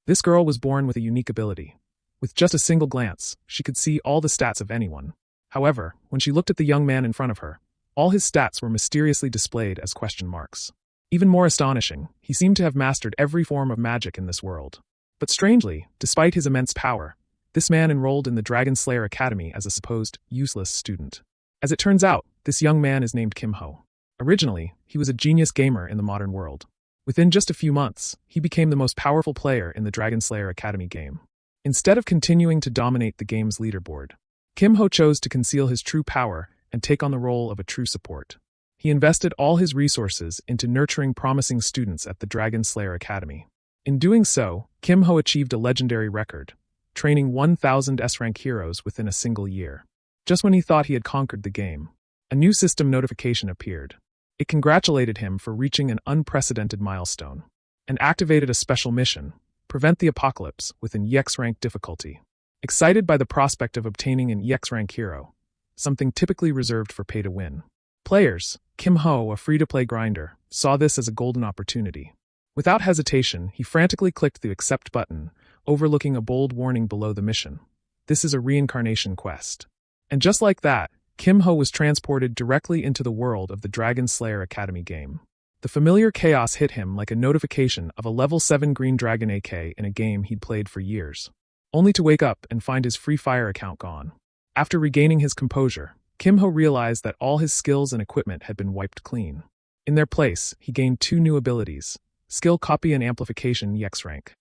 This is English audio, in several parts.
This girl was born with a unique ability. With just a single glance, she could see all the stats of anyone. However, when she looked at the young man in front of her, all his stats were mysteriously displayed as question marks. Even more astonishing, he seemed to have mastered every form of magic in this world. But strangely, despite his immense power, this man enrolled in the Dragon Slayer Academy as a supposed useless student. As it turns out, this young man is named Kim Ho. Originally, he was a genius gamer in the modern world. Within just a few months, he became the most powerful player in the Dragon Slayer Academy game. Instead of continuing to dominate the game's leaderboard, Kim Ho chose to conceal his true power and take on the role of a true support. He invested all his resources into nurturing promising students at the Dragon Slayer Academy. In doing so, Kim Ho achieved a legendary record, training 1,000 S-rank heroes within a single year. Just when he thought he had conquered the game, a new system notification appeared. It congratulated him for reaching an unprecedented milestone, and activated a special mission: prevent the apocalypse with an EX rank difficulty. Excited by the prospect of obtaining an EX rank hero, something typically reserved for pay-to-win players, Kim Ho, a free-to-play grinder, saw this as a golden opportunity. Without hesitation, he frantically clicked the accept button, overlooking a bold warning below the mission. This is a reincarnation quest. And just like that, Kim Ho was transported directly into the world of the Dragon Slayer Academy game. The familiar chaos hit him like a notification of a level 7 green dragon AK in a game he'd played for years, only to wake up and find his Free Fire account gone. After regaining his composure, Kim Ho realized that all his skills and equipment had been wiped clean. In their place, he gained 2 new abilities: Skill Copy and Amplification EX rank.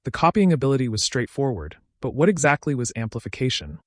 The copying ability was straightforward, but what exactly was amplification?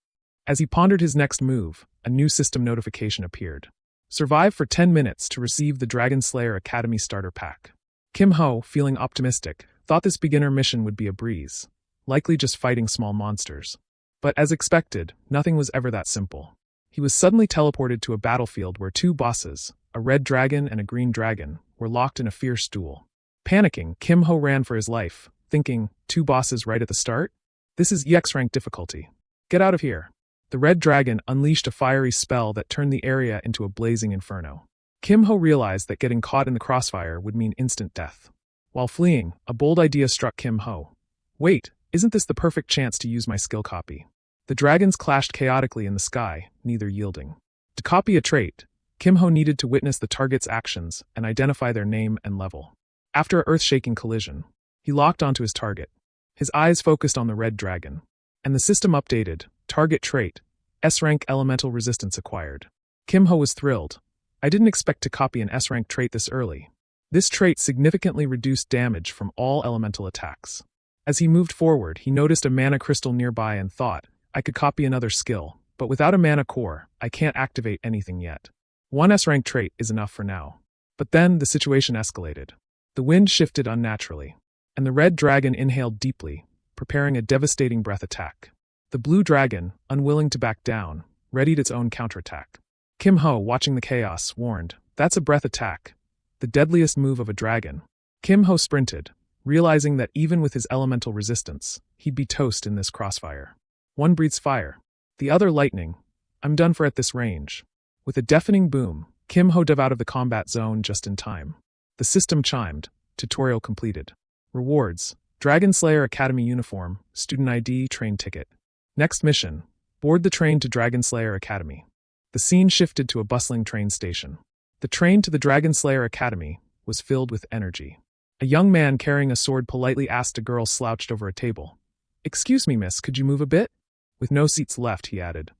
As he pondered his next move, a new system notification appeared. Survive for 10 minutes to receive the Dragon Slayer Academy Starter Pack. Kim Ho, feeling optimistic, thought this beginner mission would be a breeze, likely just fighting small monsters. But as expected, nothing was ever that simple. He was suddenly teleported to a battlefield where 2 bosses, a red dragon and a green dragon, were locked in a fierce duel. Panicking, Kim Ho ran for his life, thinking, 2 bosses right at the start? This is EX rank difficulty. Get out of here. The red dragon unleashed a fiery spell that turned the area into a blazing inferno. Kim Ho realized that getting caught in the crossfire would mean instant death. While fleeing, a bold idea struck Kim Ho. Wait, isn't this the perfect chance to use my skill copy? The dragons clashed chaotically in the sky, neither yielding. To copy a trait, Kim Ho needed to witness the target's actions and identify their name and level. After an earth-shaking collision, he locked onto his target. His eyes focused on the red dragon. And the system updated: target trait, S-rank elemental resistance acquired. Kim Ho was thrilled. I didn't expect to copy an S-rank trait this early. This trait significantly reduced damage from all elemental attacks. As he moved forward, he noticed a mana crystal nearby and thought, I could copy another skill, but without a mana core, I can't activate anything yet. 1 S-rank trait is enough for now. But then the situation escalated. The wind shifted unnaturally, and the red dragon inhaled deeply, preparing a devastating breath attack. The blue dragon, unwilling to back down, readied its own counterattack. Kim Ho, watching the chaos, warned, that's a breath attack, the deadliest move of a dragon. Kim Ho sprinted, realizing that even with his elemental resistance, he'd be toast in this crossfire. One breathes fire, the other lightning. I'm done for at this range. With a deafening boom, Kim Ho dove out of the combat zone just in time. The system chimed. Tutorial completed. Rewards: Dragon Slayer Academy uniform, student ID, train ticket. Next mission: board the train to Dragon Slayer Academy. The scene shifted to a bustling train station. The train to the Dragon Slayer Academy was filled with energy. A young man carrying a sword politely asked a girl slouched over a table. Excuse me, miss, could you move a bit? With no seats left, he added.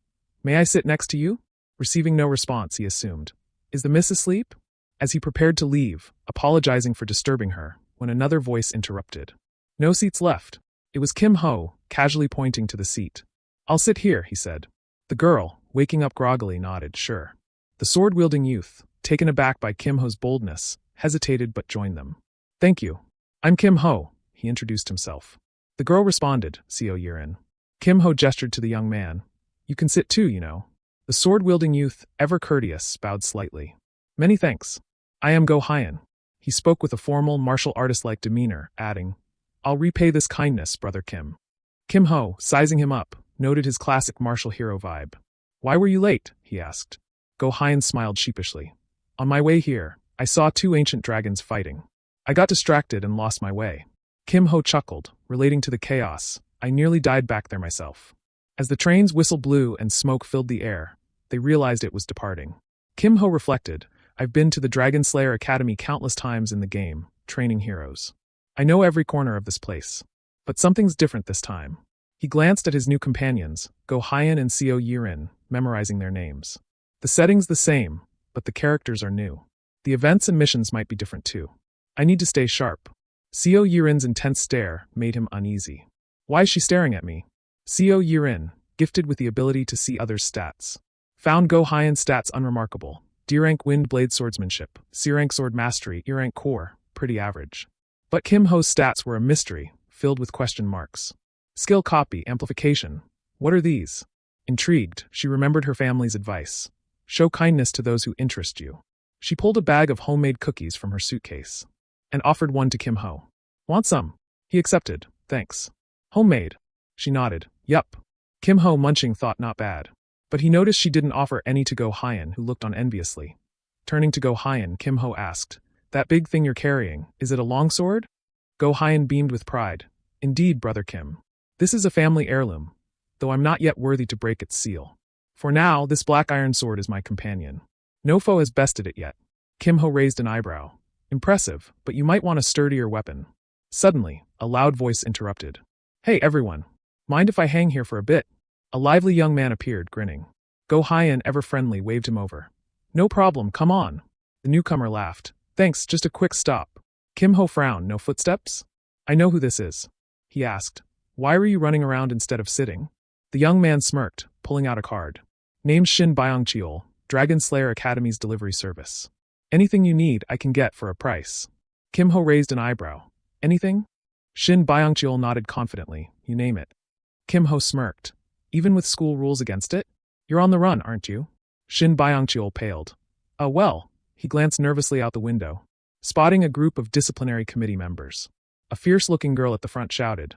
May I sit next to you? Receiving no response, he assumed. Is the miss asleep? As he prepared to leave, apologizing for disturbing her, when another voice interrupted. No seats left. It was Kim Ho, casually pointing to the seat. I'll sit here, he said. The girl, waking up groggily, nodded, sure. The sword-wielding youth, taken aback by Kim Ho's boldness, hesitated but joined them. Thank you. I'm Kim Ho, he introduced himself. The girl responded, CO Yirin. Kim Ho gestured to the young man. You can sit too, you know. The sword-wielding youth, ever courteous, bowed slightly. Many thanks. I am Go Hyan. He spoke with a formal, martial artist-like demeanor, adding, I'll repay this kindness, brother Kim. Kim Ho, sizing him up, noted his classic martial hero vibe. Why were you late? He asked. Go Hyan smiled sheepishly. On my way here, I saw 2 ancient dragons fighting. I got distracted and lost my way. Kim Ho chuckled, relating to the chaos. I nearly died back there myself. As the train's whistle blew and smoke filled the air, they realized it was departing. Kim Ho reflected, I've been to the Dragon Slayer Academy countless times in the game, training heroes. I know every corner of this place. But something's different this time. He glanced at his new companions, Go Hyan and Seo Yirin, memorizing their names. The setting's the same, but the characters are new. The events and missions might be different too. I need to stay sharp. Seo Yirin's intense stare made him uneasy. Why is she staring at me? Seo Yirin, gifted with the ability to see others' stats. Found Go Hyan's stats unremarkable. D-rank wind blade swordsmanship, C-rank sword mastery, E-rank core, pretty average. But Kim Ho's stats were a mystery, filled with question marks. Skill copy, amplification. What are these? Intrigued, she remembered her family's advice. Show kindness to those who interest you. She pulled a bag of homemade cookies from her suitcase and offered one to Kim Ho. Want some? He accepted, thanks. Homemade. She nodded, yup. Kim Ho, munching, thought not bad. But he noticed she didn't offer any to Go Hyan, who looked on enviously. Turning to Go Hyan, Kim Ho asked, that big thing you're carrying, is it a longsword? Go Hyan beamed with pride. Indeed, Brother Kim. This is a family heirloom, though I'm not yet worthy to break its seal. For now, this black iron sword is my companion. No foe has bested it yet. Kim Ho raised an eyebrow. Impressive, but you might want a sturdier weapon. Suddenly, a loud voice interrupted. Hey everyone, mind if I hang here for a bit? A lively young man appeared, grinning. Go Hyan, ever friendly, waved him over. No problem, come on. The newcomer laughed. Thanks, just a quick stop. Kim Ho frowned. No footsteps? I know who this is. He asked. Why were you running around instead of sitting? The young man smirked, pulling out a card. Named Shin Byung-cheol, Dragon Slayer Academy's delivery service. Anything you need, I can get for a price. Kim Ho raised an eyebrow. Anything? Shin Byung-cheol nodded confidently. You name it. Kim Ho smirked. Even with school rules against it? You're on the run, aren't you? Shin Byung-cheol paled. Well. He glanced nervously out the window, spotting a group of disciplinary committee members. A fierce-looking girl at the front shouted,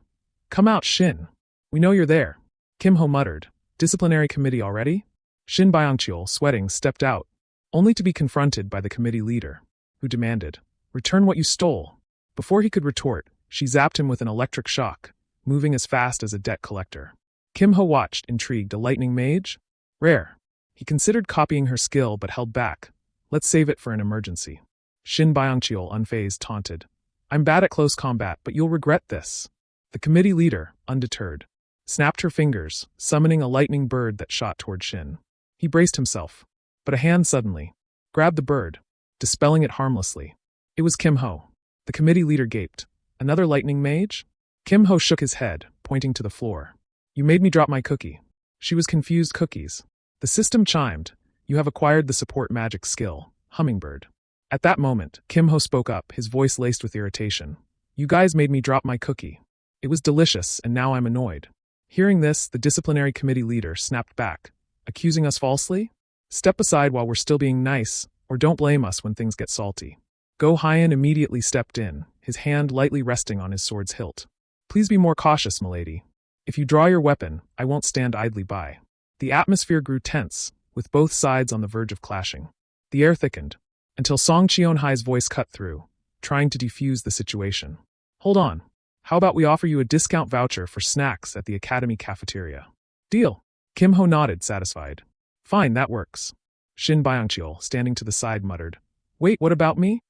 Come out, Shin. We know you're there. Kim Ho muttered, Disciplinary committee already? Shin Byung-cheol, sweating, stepped out, only to be confronted by the committee leader, who demanded, Return what you stole. Before he could retort, she zapped him with an electric shock, moving as fast as a debt collector. Kim Ho watched, intrigued. A lightning mage? Rare. He considered copying her skill but held back. Let's save it for an emergency. Shin Byung-cheol, unfazed, taunted. I'm bad at close combat, but you'll regret this. The committee leader, undeterred, snapped her fingers, summoning a lightning bird that shot toward Shin. He braced himself, but a hand suddenly grabbed the bird, dispelling it harmlessly. It was Kim Ho. The committee leader gaped. Another lightning mage? Kim Ho shook his head, pointing to the floor. You made me drop my cookie. She was confused. Cookies. The system chimed. You have acquired the support magic skill, Hummingbird. At that moment, Kim Ho spoke up, his voice laced with irritation. You guys made me drop my cookie. It was delicious, and now I'm annoyed. Hearing this, the disciplinary committee leader snapped back. Accusing us falsely? Step aside while we're still being nice, or don't blame us when things get salty. Go Hyan immediately stepped in, his hand lightly resting on his sword's hilt. Please be more cautious, milady. If you draw your weapon, I won't stand idly by. The atmosphere grew tense, with both sides on the verge of clashing. The air thickened, until Song Cheon-hai's voice cut through, trying to defuse the situation. Hold on. How about we offer you a discount voucher for snacks at the academy cafeteria? Deal. Kim Ho nodded, satisfied. Fine, that works. Shin Byung-cheol, standing to the side, muttered. Wait, what about me?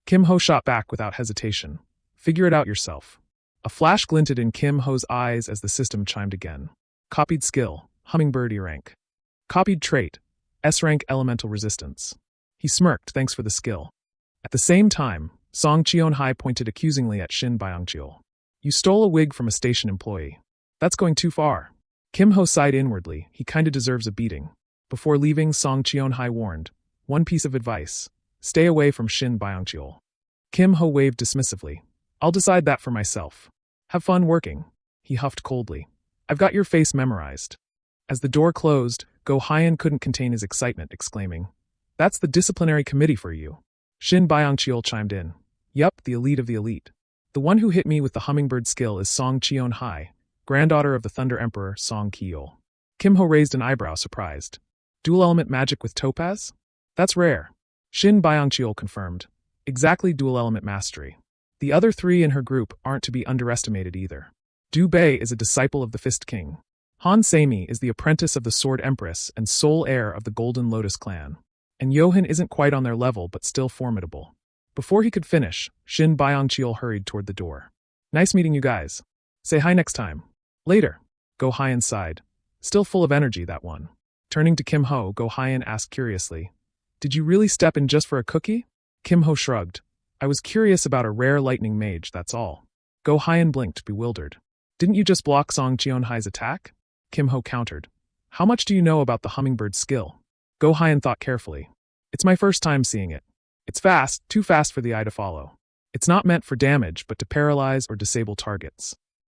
Kim Ho shot back without hesitation. Figure it out yourself. A flash glinted in Kim Ho's eyes as the system chimed again. Copied skill, Hummingbird E-rank. Copied trait, S-rank elemental resistance. He smirked, thanks for the skill. At the same time, Song Cheon-hai pointed accusingly at Shin Byung-cheol. You stole a wig from a station employee. That's going too far. Kim Ho sighed inwardly, he kinda deserves a beating. Before leaving, Song Cheon-hai warned, one piece of advice, stay away from Shin Byung-cheol. Kim Ho waved dismissively. I'll decide that for myself. Have fun working. He huffed coldly. I've got your face memorized. As the door closed, Go Hyan couldn't contain his excitement, exclaiming, That's the disciplinary committee for you. Shin Byung-cheol chimed in. Yup, the elite of the elite. The one who hit me with the hummingbird skill is Song Cheon-hai, granddaughter of the Thunder Emperor Song Ki-yeol. Kim Ho raised an eyebrow, surprised. Dual-element magic with topaz? That's rare. Shin Byung-cheol confirmed. Exactly dual-element mastery. The other three in her group aren't to be underestimated either. Du Bei is a disciple of the Fist King. Han Semi is the apprentice of the Sword Empress and sole heir of the Golden Lotus clan. And Johan isn't quite on their level but still formidable. Before he could finish, Shin Byongcheol hurried toward the door. Nice meeting you guys. Say hi next time. Later. Go Hyan sighed. Still full of energy, that one. Turning to Kim Ho, Go Hyan asked curiously, Did you really step in just for a cookie? Kim Ho shrugged. I was curious about a rare lightning mage, that's all. Go Hyan blinked, bewildered. Didn't you just block Song Cheonhai's attack? Kim Ho countered. How much do you know about the hummingbird's skill? Go Hyan thought carefully. It's my first time seeing it. It's fast, too fast for the eye to follow. It's not meant for damage but to paralyze or disable targets.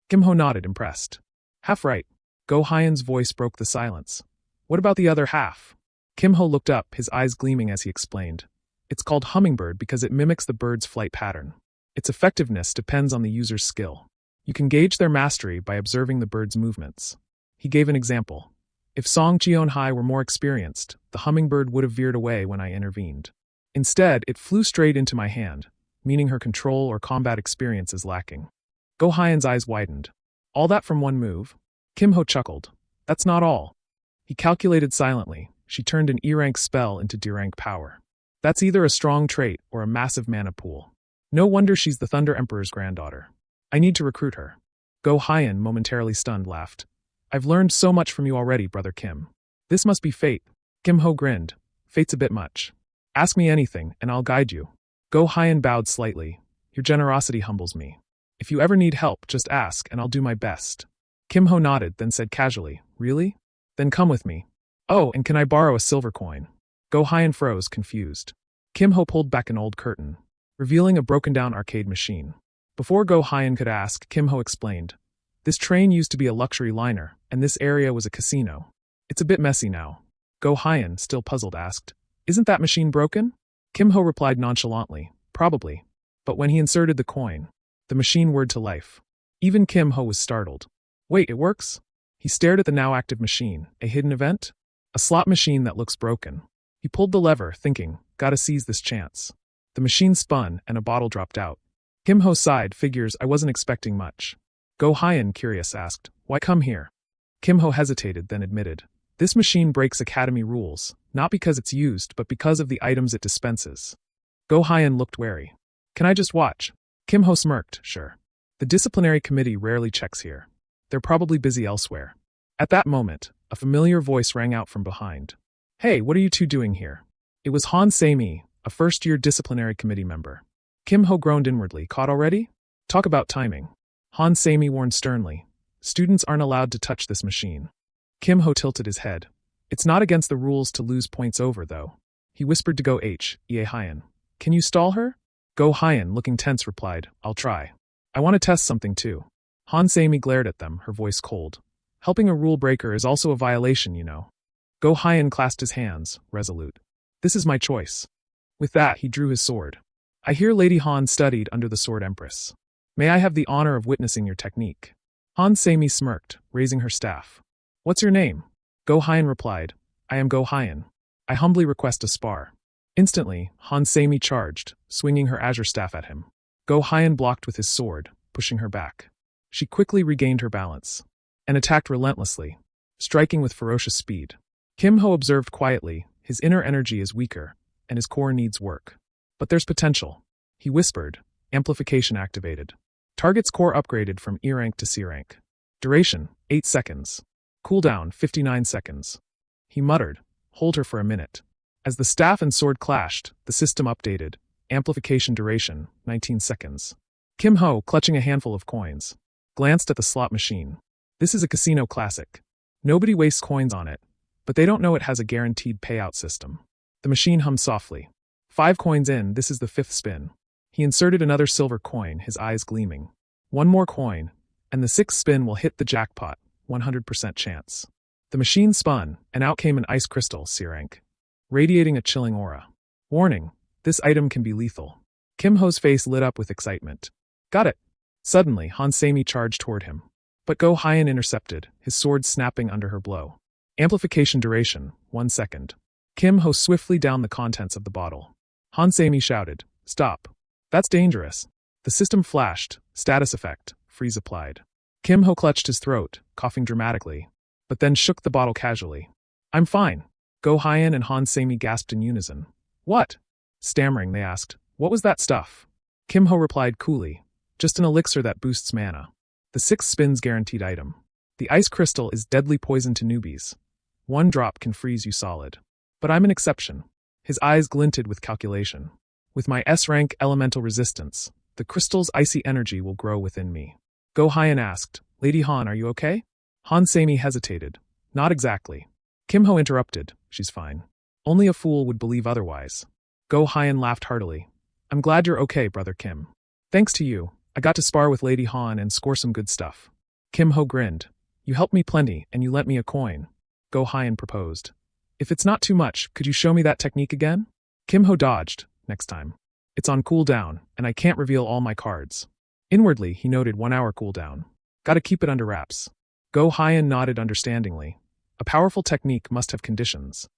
Kim Ho nodded, impressed. Half right. Go Hyan's voice broke the silence. What about the other half? Kim Ho looked up, his eyes gleaming as he explained. It's called hummingbird because it mimics the bird's flight pattern. Its effectiveness depends on the user's skill. You can gauge their mastery by observing the bird's movements. He gave an example. If Song Cheonhai were more experienced, the hummingbird would have veered away when I intervened. Instead, it flew straight into my hand, meaning her control or combat experience is lacking. Go Hyan's eyes widened. All that from one move? Kim Ho chuckled. That's not all. He calculated silently. She turned an E-rank spell into D-rank power. That's either a strong trait or a massive mana pool. No wonder she's the Thunder Emperor's granddaughter. I need to recruit her. Go Hyan, momentarily stunned, laughed. I've learned so much from you already, Brother Kim. This must be fate. Kim Ho grinned. Fate's a bit much. Ask me anything, and I'll guide you. Go Hyan bowed slightly. Your generosity humbles me. If you ever need help, just ask, and I'll do my best. Kim Ho nodded, then said casually, Really? Then come with me. Oh, and can I borrow a silver coin? Go Hyan froze, confused. Kim Ho pulled back an old curtain, revealing a broken-down arcade machine. Before Go Hyan could ask, Kim Ho explained. This train used to be a luxury liner, and this area was a casino. It's a bit messy now. Go Hyan, still puzzled, asked, Isn't that machine broken? Kim Ho replied nonchalantly, Probably. But when he inserted the coin, the machine whirred to life. Even Kim Ho was startled. Wait, it works? He stared at the now active machine. A hidden event? A slot machine that looks broken. He pulled the lever, thinking, Gotta seize this chance. The machine spun, and a bottle dropped out. Kim Ho sighed, figures I wasn't expecting much. Go Hyan, curious, asked, Why come here? Kim Ho hesitated, then admitted. This machine breaks Academy rules, not because it's used, but because of the items it dispenses. Go Hyan looked wary. Can I just watch? Kim Ho smirked, sure. The disciplinary committee rarely checks here. They're probably busy elsewhere. At that moment, a familiar voice rang out from behind. Hey, what are you two doing here? It was Han Se-mi, a first-year disciplinary committee member. Kim Ho groaned inwardly. Caught already? Talk about timing. Han Se-mi warned sternly. Students aren't allowed to touch this machine. Kim Ho tilted his head. It's not against the rules to lose points over, though. He whispered to Go Hyan. Can you stall her? Go Hyan, looking tense, replied, I'll try. I want to test something too. Han Se-mi glared at them, her voice cold. Helping a rule breaker is also a violation, you know. Go Hyan clasped his hands, resolute. This is my choice. With that, he drew his sword. I hear Lady Han studied under the Sword Empress. May I have the honor of witnessing your technique? Han Se-mi smirked, raising her staff. What's your name? Go Hyan replied. I am Go Hyan. I humbly request a spar. Instantly, Han Se-mi charged, swinging her azure staff at him. Go Hyan blocked with his sword, pushing her back. She quickly regained her balance and attacked relentlessly, striking with ferocious speed. Kim Ho observed quietly, his inner energy is weaker, and his core needs work. But there's potential. He whispered, amplification activated. Target's core upgraded from E rank to C rank. Duration, 8 seconds. Cooldown, 59 seconds. He muttered, hold her for a minute. As the staff and sword clashed, the system updated. Amplification duration, 19 seconds. Kim Ho, clutching a handful of coins, glanced at the slot machine. This is a casino classic. Nobody wastes coins on it, but they don't know it has a guaranteed payout system. The machine hummed softly. 5 coins in, this is the 5th spin. He inserted another silver coin, his eyes gleaming. 1 more coin, and the 6th spin will hit the jackpot, 100% chance. The machine spun, and out came an ice crystal, C rank, radiating a chilling aura. Warning, this item can be lethal. Kim Ho's face lit up with excitement. Got it. Suddenly, Han Se-mi charged toward him. But Go Hyan intercepted, his sword snapping under her blow. Amplification duration, 1 second. Kim Ho swiftly downed the contents of the bottle. Han Se-mi shouted, Stop. That's dangerous. The system flashed, status effect, freeze applied. Kim Ho clutched his throat, coughing dramatically, but then shook the bottle casually. I'm fine. Go Hyen and Han Semi gasped in unison. What? Stammering, they asked. What was that stuff? Kim Ho replied coolly. Just an elixir that boosts mana. The 6 spins guaranteed item. The ice crystal is deadly poison to newbies. 1 drop can freeze you solid. But I'm an exception. His eyes glinted with calculation. With my S-rank elemental resistance, the crystal's icy energy will grow within me. Go Hyen asked, Lady Han, are you okay? Han Semi hesitated. Not exactly. Kim Ho interrupted. She's fine. Only a fool would believe otherwise. Go Hyen laughed heartily. I'm glad you're okay, Brother Kim. Thanks to you, I got to spar with Lady Han and score some good stuff. Kim Ho grinned. You helped me plenty, and you lent me a coin. Go Hyen proposed. If it's not too much, could you show me that technique again? Kim Ho dodged. Next time. It's on cooldown, and I can't reveal all my cards. Inwardly, he noted 1 hour cooldown. Gotta keep it under wraps. Go Hyen nodded understandingly. A powerful technique must have conditions.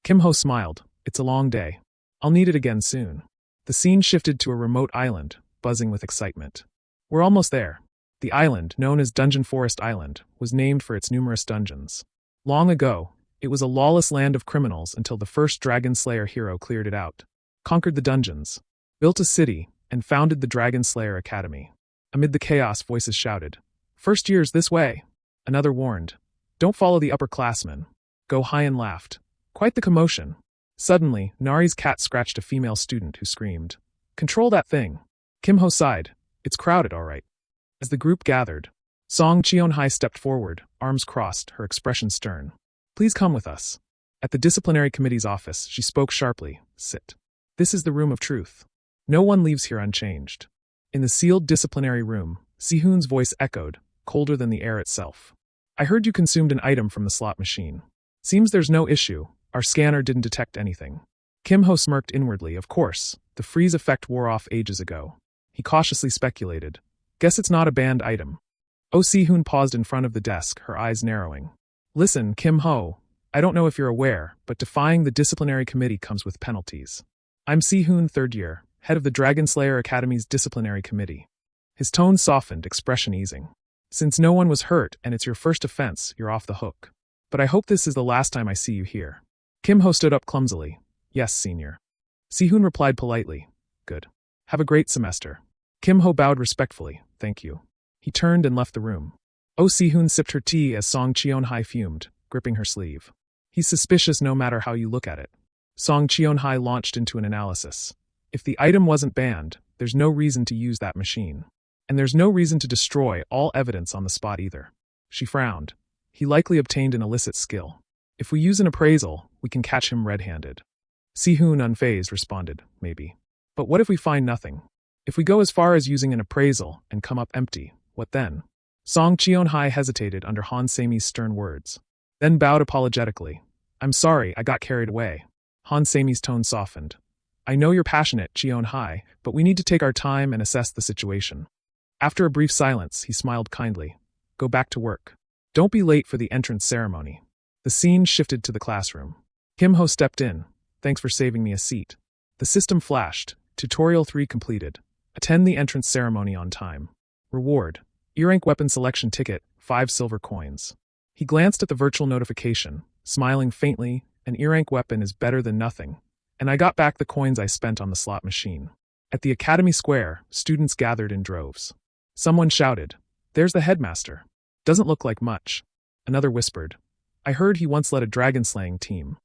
Kim Ho smiled. It's a long day. I'll need it again soon. The scene shifted to a remote island, buzzing with excitement. We're almost there. The island, known as Dungeon Forest Island, was named for its numerous dungeons. Long ago, it was a lawless land of criminals until the first Dragon Slayer hero cleared it out, conquered the dungeons, built a city, and founded the Dragon Slayer Academy. Amid the chaos, voices shouted, First years this way! Another warned, Don't follow the upperclassmen. Go Hyen laughed. Quite the commotion. Suddenly, Nari's cat scratched a female student who screamed, Control that thing! Kim Ho sighed. It's crowded, all right. As the group gathered, Song Cheon-hai stepped forward, arms crossed, her expression stern. Please come with us. At the disciplinary committee's office, she spoke sharply. Sit. This is the room of truth. No one leaves here unchanged. In the sealed disciplinary room, Si-hoon's voice echoed, colder than the air itself. I heard you consumed an item from the slot machine. Seems there's no issue. Our scanner didn't detect anything. Kim Ho smirked inwardly. Of course, the freeze effect wore off ages ago. He cautiously speculated. Guess it's not a banned item. Oh, Si-hoon paused in front of the desk, her eyes narrowing. Listen, Kim Ho, I don't know if you're aware, but defying the disciplinary committee comes with penalties. I'm Si-hoon, 3rd year, head of the Dragon Slayer Academy's disciplinary committee. His tone softened, expression easing. Since no one was hurt and it's your first offense, you're off the hook. But I hope this is the last time I see you here. Kim Ho stood up clumsily. Yes, senior. Si-hoon replied politely. Good. Have a great semester. Kim Ho bowed respectfully. Thank you. He turned and left the room. Oh, Si-hoon sipped her tea as Song Cheon-hai fumed, gripping her sleeve. He's suspicious no matter how you look at it. Song Cheon-hai launched into an analysis. If the item wasn't banned, there's no reason to use that machine. And there's no reason to destroy all evidence on the spot either. She frowned. He likely obtained an illicit skill. If we use an appraisal, we can catch him red-handed. Si-hoon, unfazed, responded, maybe. But what if we find nothing? If we go as far as using an appraisal and come up empty, what then? Song Cheon-hai hesitated under Han Semi's stern words, then bowed apologetically. I'm sorry, I got carried away. Han Semi's tone softened. I know you're passionate, Cheon-hai, but we need to take our time and assess the situation. After a brief silence, he smiled kindly. Go back to work. Don't be late for the entrance ceremony. The scene shifted to the classroom. Kim Ho stepped in. Thanks for saving me a seat. The system flashed. Tutorial 3 completed. Attend the entrance ceremony on time. Reward. E-rank weapon selection ticket, 5 silver coins. He glanced at the virtual notification, smiling faintly. An E-rank weapon is better than nothing. And I got back the coins I spent on the slot machine. At the Academy Square, students gathered in droves. Someone shouted, There's the headmaster. Doesn't look like much. Another whispered, I heard he once led a dragon-slaying team.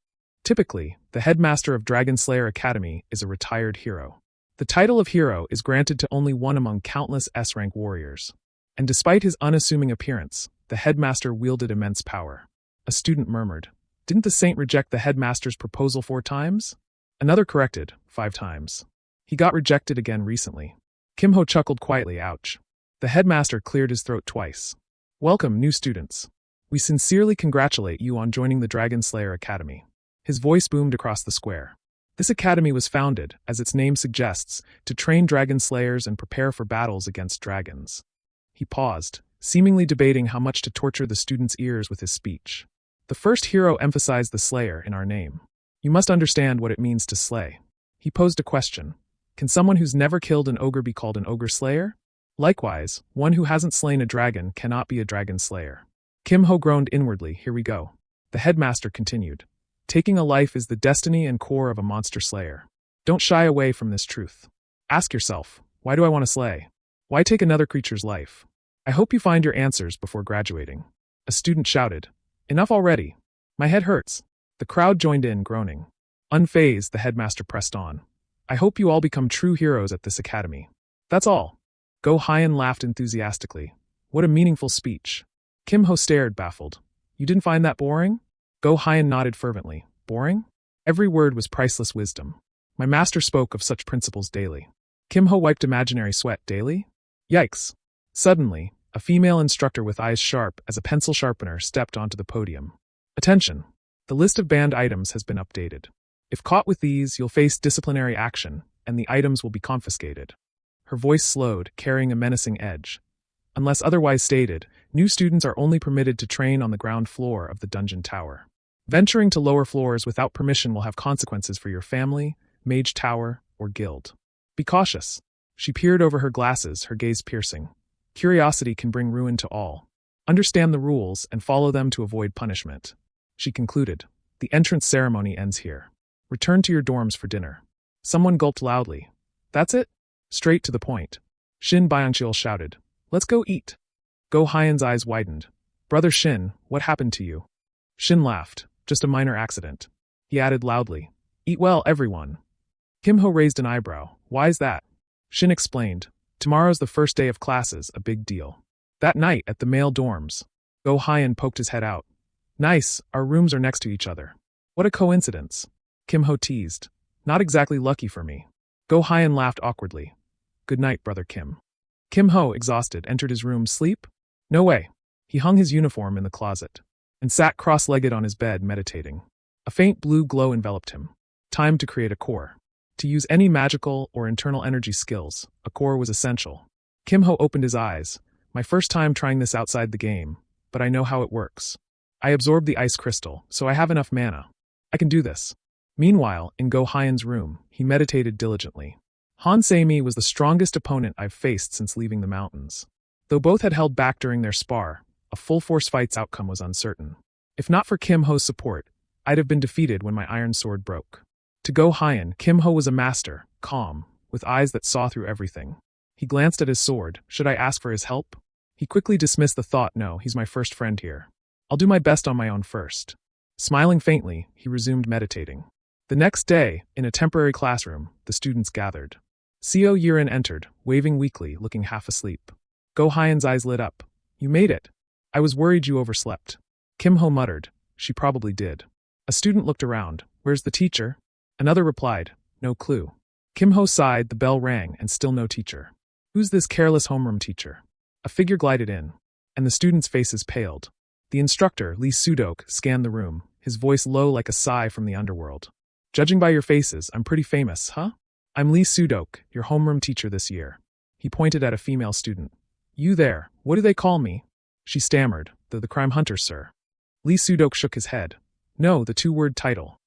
Typically, the headmaster of Dragon Slayer Academy is a retired hero. The title of hero is granted to only one among countless S-rank warriors. And despite his unassuming appearance, the headmaster wielded immense power. A student murmured, Didn't the saint reject the headmaster's proposal 4 times? Another corrected, 5 times. He got rejected again recently. Kim Ho chuckled quietly, ouch. The headmaster cleared his throat twice. Welcome, new students. We sincerely congratulate you on joining the Dragon Slayer Academy. His voice boomed across the square. This academy was founded, as its name suggests, to train dragon slayers and prepare for battles against dragons. He paused, seemingly debating how much to torture the students' ears with his speech. The first hero emphasized the slayer in our name. You must understand what it means to slay. He posed a question. Can someone who's never killed an ogre be called an ogre slayer? Likewise, one who hasn't slain a dragon cannot be a dragon slayer. Kim Ho groaned inwardly. Here we go. The headmaster continued. Taking a life is the destiny and core of a monster slayer. Don't shy away from this truth. Ask yourself, why do I want to slay? Why take another creature's life? I hope you find your answers before graduating. A student shouted. Enough already. My head hurts. The crowd joined in, groaning. Unfazed, the headmaster pressed on. I hope you all become true heroes at this academy. That's all. Go Hyan laughed enthusiastically. What a meaningful speech. Kim Ho stared, baffled. You didn't find that boring? Go Hyan nodded fervently. Boring? Every word was priceless wisdom. My master spoke of such principles daily. Kim Ho wiped imaginary sweat. Daily? Yikes. Suddenly, a female instructor with eyes sharp as a pencil sharpener stepped onto the podium. Attention! The list of banned items has been updated. If caught with these, you'll face disciplinary action, and the items will be confiscated. Her voice slowed, carrying a menacing edge. Unless otherwise stated, new students are only permitted to train on the ground floor of the dungeon tower. Venturing to lower floors without permission will have consequences for your family, mage tower, or guild. Be cautious. She peered over her glasses, her gaze piercing. Curiosity can bring ruin to all. Understand the rules and follow them to avoid punishment. She concluded. The entrance ceremony ends here. Return to your dorms for dinner. Someone gulped loudly. That's it? Straight to the point. Shin Byungcheol shouted. Let's go eat. Go Hyan's eyes widened. Brother Shin, what happened to you? Shin laughed. Just a minor accident. He added loudly. Eat well, everyone. Kim Ho raised an eyebrow. Why's that? Shin explained. Tomorrow's the first day of classes, a big deal. That night at the male dorms. Go Hyan poked his head out. Nice, our rooms are next to each other. What a coincidence. Kim Ho teased. Not exactly lucky for me. Go Hyan laughed awkwardly. Good night, brother Kim. Kim Ho, exhausted, entered his room. Sleep? No way. He hung his uniform in the closet and sat cross-legged on his bed, meditating. A faint blue glow enveloped him. Time to create a core. To use any magical or internal energy skills, a core was essential. Kim Ho opened his eyes. My first time trying this outside the game, but I know how it works. I absorbed the ice crystal, so I have enough mana. I can do this. Meanwhile, in Go Hyan's room, he meditated diligently. Han Se-mi was the strongest opponent I've faced since leaving the mountains. Though both had held back during their spar, a full-force fight's outcome was uncertain. If not for Kim Ho's support, I'd have been defeated when my iron sword broke. To Go Hyan, Kim Ho was a master, calm, with eyes that saw through everything. He glanced at his sword. Should I ask for his help? He quickly dismissed the thought. No, he's my first friend here. I'll do my best on my own first. Smiling faintly, he resumed meditating. The next day, in a temporary classroom, the students gathered. Seo Yiren entered, waving weakly, looking half asleep. Go Hyan's eyes lit up. You made it. I was worried you overslept. Kim Ho muttered. She probably did. A student looked around. Where's the teacher? Another replied. No clue. Kim Ho sighed, the bell rang, and still no teacher. Who's this careless homeroom teacher? A figure glided in, and the students' faces paled. The instructor, Lee Sudok, scanned the room, his voice low like a sigh from the underworld. Judging by your faces, I'm pretty famous, huh? I'm Lee Sudok, your homeroom teacher this year. He pointed at a female student. You there, what do they call me? She stammered, the crime hunter, sir. Lee Sudok shook his head. No, the two-word title.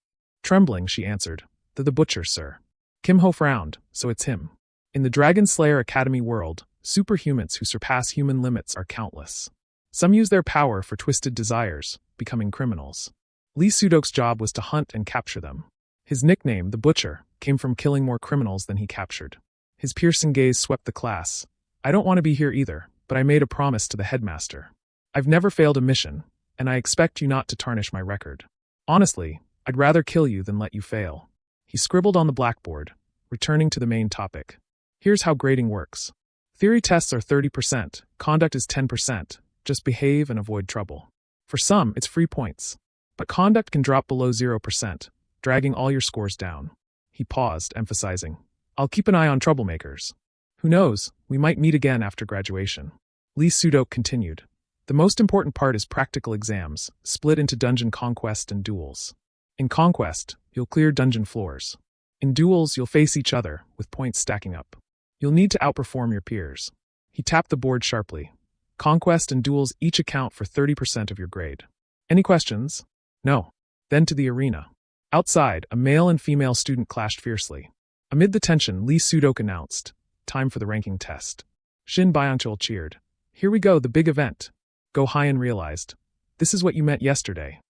Trembling, she answered. The butcher, sir. Kim Ho frowned, so it's him. In the Dragon Slayer Academy world, superhumans who surpass human limits are countless. Some use their power for twisted desires, becoming criminals. Lee Sudok's job was to hunt and capture them. His nickname, the Butcher, came from killing more criminals than he captured. His piercing gaze swept the class. I don't want to be here either, but I made a promise to the headmaster. I've never failed a mission, and I expect you not to tarnish my record. Honestly, I'd rather kill you than let you fail. He scribbled on the blackboard, returning to the main topic. Here's how grading works. Theory tests are 30%, conduct is 10%, just behave and avoid trouble. For some, it's free points. But conduct can drop below 0%, dragging all your scores down. He paused, emphasizing, I'll keep an eye on troublemakers. Who knows, we might meet again after graduation. Lee Sudok continued. The most important part is practical exams, split into dungeon conquest and duels. In conquest, you'll clear dungeon floors. In duels, you'll face each other, with points stacking up. You'll need to outperform your peers. He tapped the board sharply. Conquest and duels each account for 30% of your grade. Any questions? No. Then to the arena. Outside, a male and female student clashed fiercely. Amid the tension, Lee Sudok announced, time for the ranking test. Shin Byung-chul cheered. Here we go, the big event. Go Hyan realized. This is what you meant yesterday.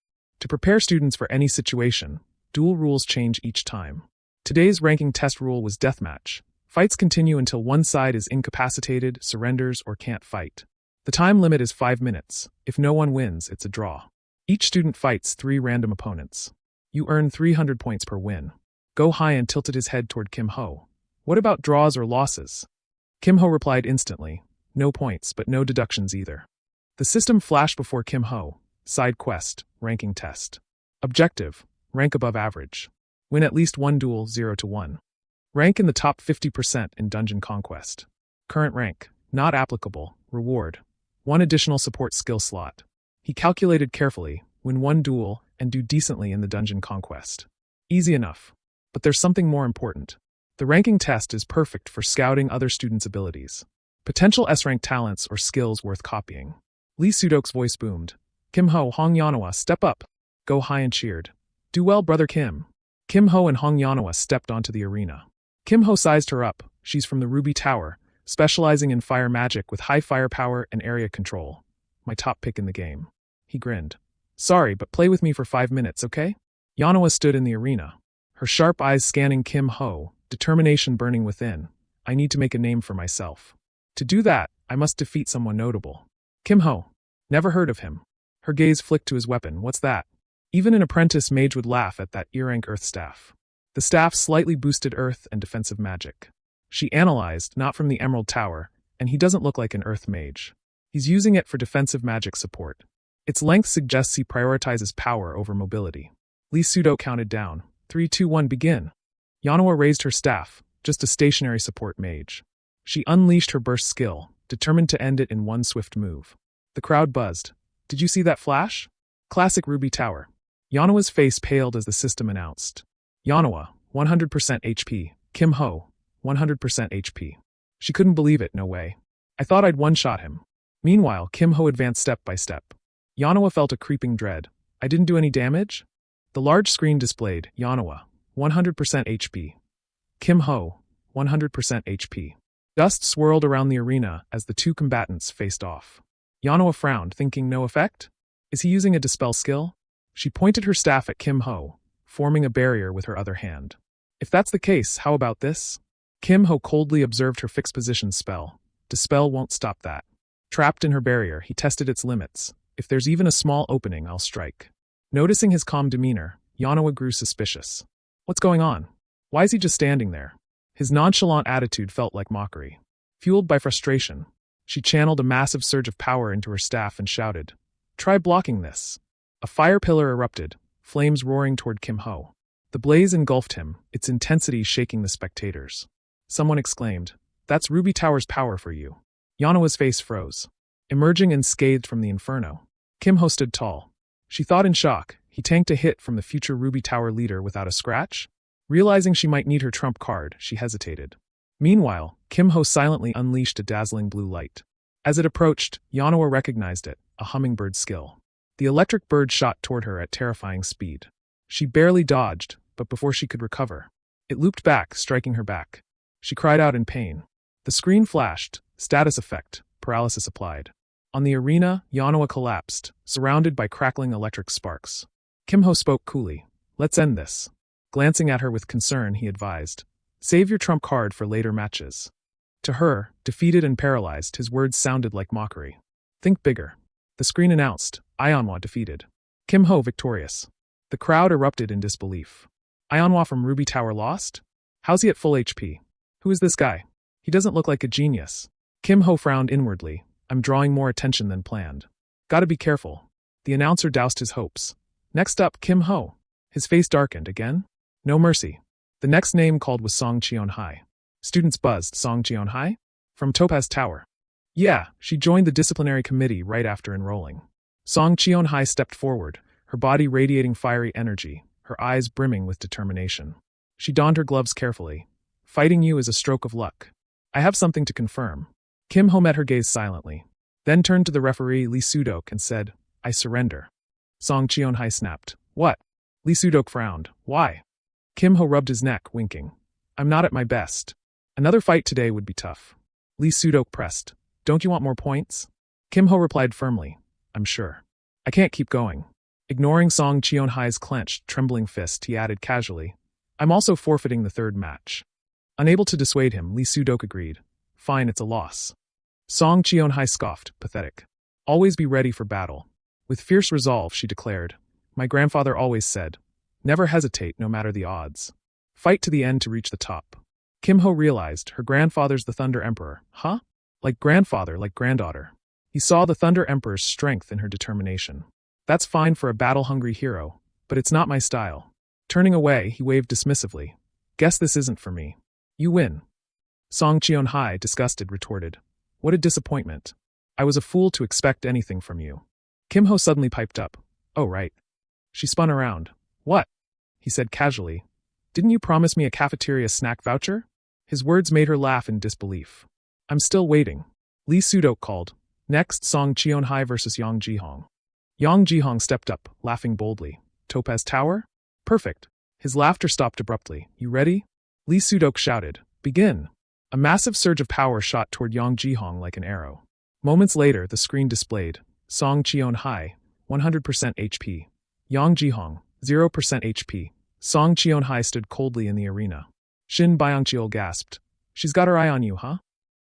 To prepare students for any situation, duel rules change each time. Today's ranking test rule was deathmatch. Fights continue until one side is incapacitated, surrenders, or can't fight. The time limit is 5 minutes. If no one wins, it's a draw. Each student fights 3 random opponents. You earn 300 points per win. Go Hyan tilted his head toward Kim Ho. What about draws or losses? Kim Ho replied instantly. No points, but no deductions either. The system flashed before Kim Ho. Side quest, ranking test. Objective, rank above average. Win at least one duel 0 to 1. Rank in the top 50% in Dungeon Conquest. Current rank, not applicable. Reward, 1 additional support skill slot. He calculated carefully, win 1 duel, and do decently in the Dungeon Conquest. Easy enough. But there's something more important. The ranking test is perfect for scouting other students' abilities. Potential S-rank talents or skills worth copying. Lee Sudok's voice boomed. Kim Ho, Hong Yanawa, step up. Go Hyan cheered. Do well, brother Kim. Kim Ho and Hong Yanawa stepped onto the arena. Kim Ho sized her up. She's from the Ruby Tower, specializing in fire magic with high firepower and area control. My top pick in the game. He grinned. Sorry, but play with me for 5 minutes, okay? Yanawa stood in the arena, her sharp eyes scanning Kim Ho, determination burning within. I need to make a name for myself. To do that, I must defeat someone notable. Kim Ho. Never heard of him. Her gaze flicked to his weapon. What's that? Even an apprentice mage would laugh at that E-rank earth staff. The staff slightly boosted earth and defensive magic. She analyzed, not from the Emerald Tower, and he doesn't look like an earth mage. He's using it for defensive magic support. Its length suggests he prioritizes power over mobility. Lee Sudo counted down. 3, 2, 1, begin. Yanawa raised her staff, just a stationary support mage. She unleashed her burst skill, determined to end it in one swift move. The crowd buzzed. Did you see that flash? Classic Ruby Tower. Yanawa's face paled as the system announced. Yanawa, 100% HP. Kim Ho, 100% HP. She couldn't believe it, no way. I thought I'd one-shot him. Meanwhile, Kim Ho advanced step by step. Yanawa felt a creeping dread. I didn't do any damage? The large screen displayed, Yanawa, 100% HP. Kim Ho, 100% HP. Dust swirled around the arena as the 2 combatants faced off. Yanawa frowned, thinking no effect? Is he using a dispel skill? She pointed her staff at Kim Ho, forming a barrier with her other hand. If that's the case, how about this? Kim Ho coldly observed her fixed position spell. Dispel won't stop that. Trapped in her barrier, he tested its limits. If there's even a small opening, I'll strike. Noticing his calm demeanor, Yanawa grew suspicious. What's going on? Why is he just standing there? His nonchalant attitude felt like mockery. Fueled by frustration, she channeled a massive surge of power into her staff and shouted, "Try blocking this." A fire pillar erupted, flames roaring toward Kim Ho. The blaze engulfed him, its intensity shaking the spectators. Someone exclaimed, "That's Ruby Tower's power for you." Yanawa's face froze. Emerging unscathed from the inferno, Kim Ho stood tall. She thought in shock, he tanked a hit from the future Ruby Tower leader without a scratch? Realizing she might need her trump card, she hesitated. Meanwhile, Kim Ho silently unleashed a dazzling blue light. As it approached, Yanawa recognized it, a hummingbird skill. The electric bird shot toward her at terrifying speed. She barely dodged, but before she could recover, it looped back, striking her back. She cried out in pain. The screen flashed, status effect, paralysis applied. On the arena, Yanawa collapsed, surrounded by crackling electric sparks. Kim Ho spoke coolly. Let's end this. Glancing at her with concern, he advised, save your trump card for later matches. To her, defeated and paralyzed, his words sounded like mockery. Think bigger. The screen announced, Ionwa defeated. Kim Ho victorious. The crowd erupted in disbelief. Ionwa from Ruby Tower lost? How's he at full HP? Who is this guy? He doesn't look like a genius. Kim Ho frowned inwardly. I'm drawing more attention than planned. Gotta be careful. The announcer doused his hopes. Next up, Kim Ho. His face darkened again. No mercy. The next name called was Song Cheon-hai. Students buzzed. Song Cheon-hai? From Topaz Tower. Yeah, she joined the disciplinary committee right after enrolling. Song Cheon-hai stepped forward, her body radiating fiery energy, her eyes brimming with determination. She donned her gloves carefully. Fighting you is a stroke of luck. I have something to confirm. Kim Ho met her gaze silently, then turned to the referee Lee Sudok and said, I surrender. Song Cheon-hai snapped. What? Lee Sudok frowned. Why? Kim Ho rubbed his neck, winking. I'm not at my best. Another fight today would be tough. Lee Sudok pressed. Don't you want more points? Kim Ho replied firmly. I'm sure. I can't keep going. Ignoring Song Cheon-hai's clenched, trembling fist, he added casually, I'm also forfeiting the third match. Unable to dissuade him, Lee Sudok agreed. Fine, it's a loss. Song Cheon-hai scoffed, pathetic. Always be ready for battle. With fierce resolve, she declared, my grandfather always said, never hesitate no matter the odds. Fight to the end to reach the top. Kim Ho realized her grandfather's the Thunder Emperor. Huh? Like grandfather, like granddaughter. He saw the Thunder Emperor's strength in her determination. That's fine for a battle-hungry hero, but it's not my style. Turning away, he waved dismissively. Guess this isn't for me. You win. Song Cheon-hai, disgusted, retorted. What a disappointment. I was a fool to expect anything from you. Kim Ho suddenly piped up. Oh, right. She spun around. What? He said casually. Didn't you promise me a cafeteria snack voucher? His words made her laugh in disbelief. I'm still waiting. Lee Sudok called. Next, Song Cheon-hai versus Yang Jihong. Yang Jihong stepped up, laughing boldly. Topaz Tower? Perfect. His laughter stopped abruptly. You ready? Lee Sudok shouted. Begin. A massive surge of power shot toward Yang Jihong like an arrow. Moments later, the screen displayed Song Cheon-hai, 100% HP. Yang Jihong, 0% HP. Song Cheon-hai stood coldly in the arena. Shin Byung-cheol gasped. She's got her eye on you, huh?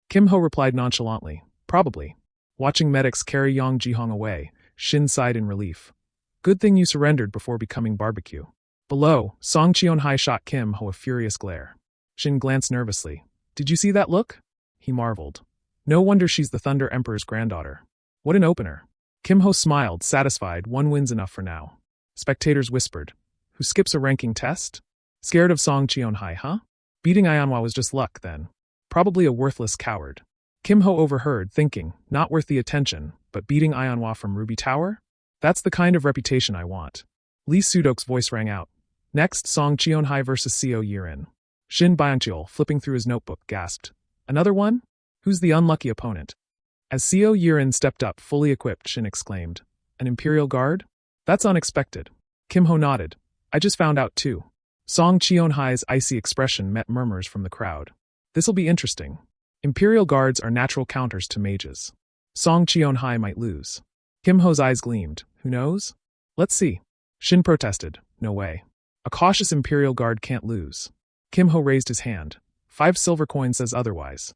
Kim Ho replied nonchalantly. Probably. Watching medics carry Yang Jihong away, Shin sighed in relief. Good thing you surrendered before becoming barbecue. Below, Song Cheon-hai shot Kim Ho a furious glare. Shin glanced nervously. Did you see that look? He marveled. No wonder she's the Thunder Emperor's granddaughter. What an opener. Kim Ho smiled, satisfied, one win's enough for now. Spectators whispered. Who skips a ranking test? Scared of Song Cheon-hai, huh? Beating Ayanhwa was just luck, then. Probably a worthless coward. Kim Ho overheard, thinking, not worth the attention, but beating Ayanhwa from Ruby Tower? That's the kind of reputation I want. Lee Sudok's voice rang out. Next, Song Cheon-hai versus Seo Yirin. Shin Byung-cheol, flipping through his notebook, gasped. Another one? Who's the unlucky opponent? As Seo Yirin stepped up, fully equipped, Shin exclaimed. An Imperial Guard? That's unexpected. Kim Ho nodded. I just found out too. Song Cheon-hai's icy expression met murmurs from the crowd. This'll be interesting. Imperial Guards are natural counters to mages. Song Cheon-hai might lose. Kim Ho's eyes gleamed. Who knows? Let's see. Shin protested. No way. A cautious Imperial Guard can't lose. Kim Ho raised his hand. 5 silver coins says otherwise.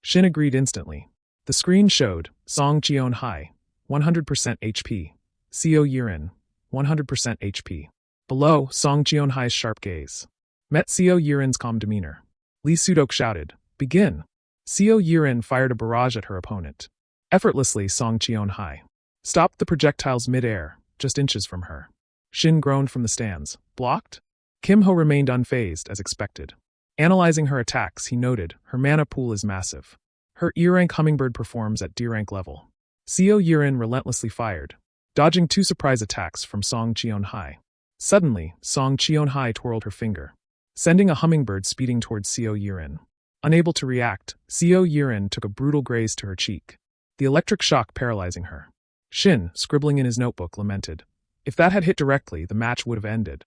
Shin agreed instantly. The screen showed Song Cheon-hai, 100% HP. Seo Yirin, 100% HP. Below, Song Cheon-hai's sharp gaze met Seo Yirin's calm demeanor. Lee Sudok shouted, Begin! Seo Yirin fired a barrage at her opponent. Effortlessly, Song Cheon-hai stopped the projectiles mid-air, just inches from her. Shin groaned from the stands. Blocked? Kim Ho remained unfazed, as expected. Analyzing her attacks, he noted, her mana pool is massive. Her E-rank hummingbird performs at D-rank level. Seo Yirin relentlessly fired, dodging 2 surprise attacks from Song Cheon-hai. Suddenly, Song Cheon-hai twirled her finger, sending a hummingbird speeding towards Seo Yirin. Unable to react, Seo Yirin took a brutal graze to her cheek, the electric shock paralyzing her. Shin, scribbling in his notebook, lamented. If that had hit directly, the match would have ended.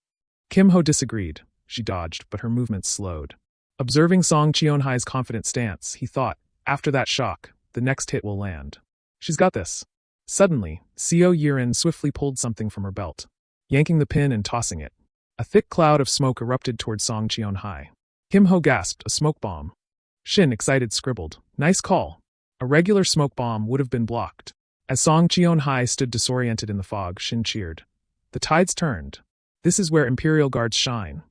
Kim Ho disagreed. She dodged, but her movements slowed. Observing Song Cheon-hai's confident stance, he thought, after that shock, the next hit will land. She's got this. Suddenly, Seo Yirin swiftly pulled something from her belt, yanking the pin and tossing it. A thick cloud of smoke erupted toward Song Cheon-hai. Kim Ho gasped, a smoke bomb. Shin, excited, scribbled, Nice call. A regular smoke bomb would have been blocked. As Song Cheon-hai stood disoriented in the fog, Shin cheered. The tides turned. This is where Imperial Guards shine.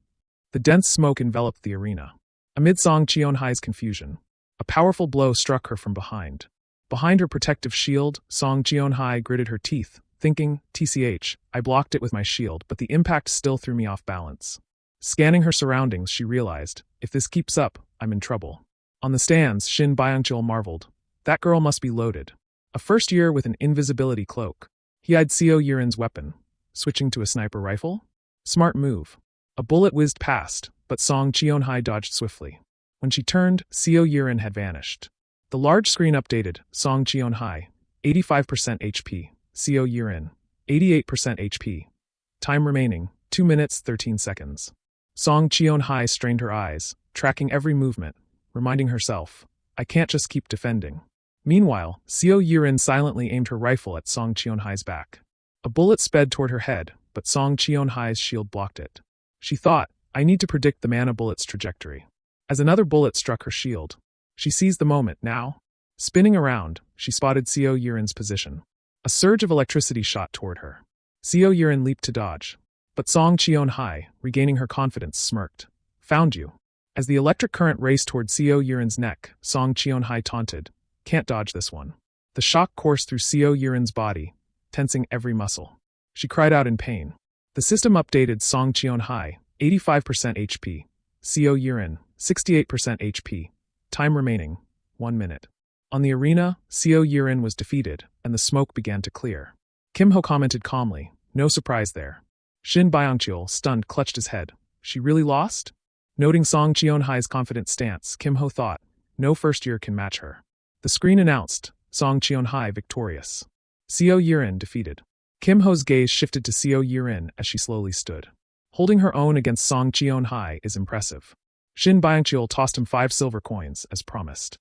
The dense smoke enveloped the arena. Amid Song Cheon-hai's confusion, a powerful blow struck her from behind. Behind her protective shield, Song Cheon-hai gritted her teeth, thinking, TCH, I blocked it with my shield, but the impact still threw me off balance. Scanning her surroundings, she realized, if this keeps up, I'm in trouble. On the stands, Shin Byung-cheol marveled. That girl must be loaded. A first year with an invisibility cloak. He eyed Seo Yirin's weapon, switching to a sniper rifle. Smart move. A bullet whizzed past, but Song Cheon-hai dodged swiftly. When she turned, Seo Yirin had vanished. The large screen updated, Song Cheon-hai, 85% HP, Seo Yirin, 88% HP. Time remaining, 2 minutes 13 seconds. Song Cheon-hai strained her eyes, tracking every movement, reminding herself, I can't just keep defending. Meanwhile, Seo Yirin silently aimed her rifle at Song Cheonhai's back. A bullet sped toward her head, but Song Cheonhai's shield blocked it. She thought, I need to predict the mana bullet's trajectory. As another bullet struck her shield, she seized the moment now. Spinning around, she spotted Seo Yirin's position. A surge of electricity shot toward her. Seo Yirin leaped to dodge. But Song Cheonhai, regaining her confidence, smirked. Found you. As the electric current raced toward Seo Yirin's neck, Song Cheonhai taunted. Can't dodge this one. The shock coursed through Seo Yirin's body, tensing every muscle. She cried out in pain. The system updated Song Cheonhai, 85% HP. Seo Yirin, 68% HP. Time remaining, 1 minute. On the arena, Seo Yirin was defeated, and the smoke began to clear. Kim Ho commented calmly, no surprise there. Shin Byongcheol, stunned, clutched his head. She really lost? Noting Song Cheonhai's confident stance, Kim Ho thought, no first year can match her. The screen announced, Song Cheonhai victorious. Seo Yirin defeated. Kim Ho's gaze shifted to Seo Yirin as she slowly stood. Holding her own against Song Cheonhai is impressive. Shin Byongcheol tossed him 5 silver coins, as promised.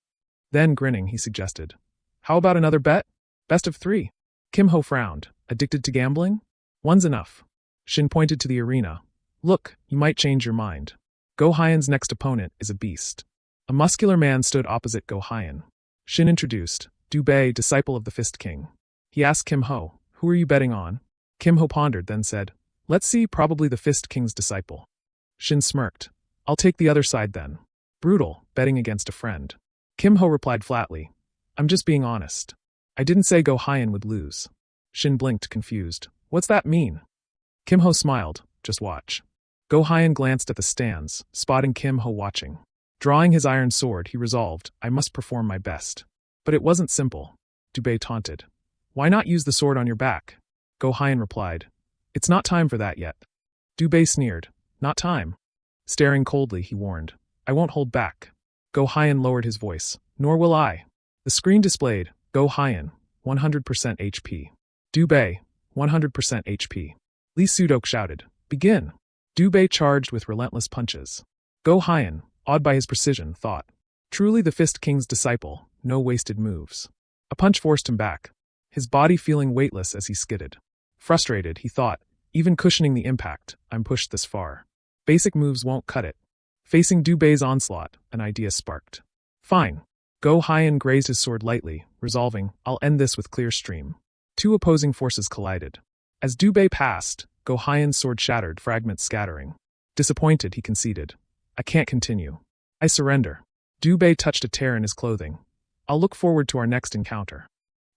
Then, grinning, he suggested, how about another bet? Best of 3. Kim Ho frowned. Addicted to gambling? One's enough. Shin pointed to the arena. Look, you might change your mind. Go Hyen's next opponent is a beast. A muscular man stood opposite Go Hyen. Shin introduced, Du Bei, disciple of the Fist King. He asked Kim Ho, who are you betting on? Kim Ho pondered, then said, let's see, probably the Fist King's disciple. Shin smirked. I'll take the other side then. Brutal, betting against a friend. Kim Ho replied flatly, I'm just being honest. I didn't say Go Hyen would lose. Shin blinked, confused. What's that mean? Kim Ho smiled, just watch. Go Hyen glanced at the stands, spotting Kim Ho watching. Drawing his iron sword, he resolved, I must perform my best. But it wasn't simple. Du Bei taunted. Why not use the sword on your back? Go Hyen replied. It's not time for that yet. Du Bei sneered. Not time. Staring coldly, he warned. I won't hold back. Go Hyen lowered his voice. Nor will I. The screen displayed, Go Hyen, 100% HP. Du Bei, 100% HP. Lee Sudok shouted. Begin. Du Bei charged with relentless punches. Go Hyen, awed by his precision, thought. Truly the Fist King's disciple, no wasted moves. A punch forced him back, his body feeling weightless as he skidded. Frustrated, he thought, even cushioning the impact, I'm pushed this far. Basic moves won't cut it. Facing Du Bei's onslaught, an idea sparked. Fine. Go Hyen grazed his sword lightly, resolving, I'll end this with clear stream. 2 opposing forces collided. As Du Bei passed, Go Hyen's sword shattered, fragments scattering. Disappointed, he conceded. I can't continue. I surrender. Du Bei touched a tear in his clothing. I'll look forward to our next encounter.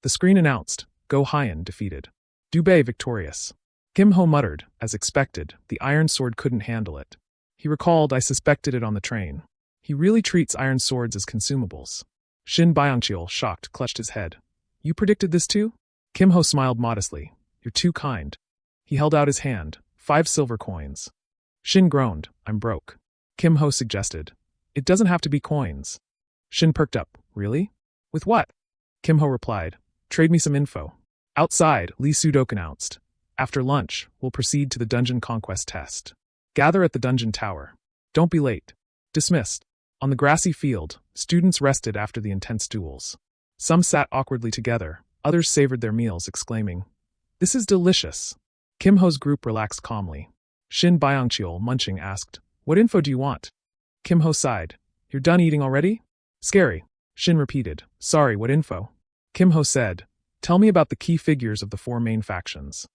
The screen announced, Go Hyen defeated. Du Bei victorious. Kim Ho muttered, as expected, the iron sword couldn't handle it. He recalled, I suspected it on the train. He really treats iron swords as consumables. Shin Byongcheol, shocked, clutched his head. You predicted this too? Kim Ho smiled modestly. You're too kind. He held out his hand, 5 silver coins. Shin groaned, I'm broke. Kim Ho suggested. It doesn't have to be coins. Shin perked up. Really? With what? Kim Ho replied. Trade me some info. Outside, Lee Sudok announced. After lunch, we'll proceed to the dungeon conquest test. Gather at the dungeon tower. Don't be late. Dismissed. On the grassy field, students rested after the intense duels. Some sat awkwardly together, others savored their meals, exclaiming, This is delicious. Kim Ho's group relaxed calmly. Shin Byongcheol, munching, asked, What info do you want? Kim Ho sighed. You're done eating already? Scary. Shin repeated. Sorry, what info? Kim Ho said, Tell me about the key figures of the 4 main factions.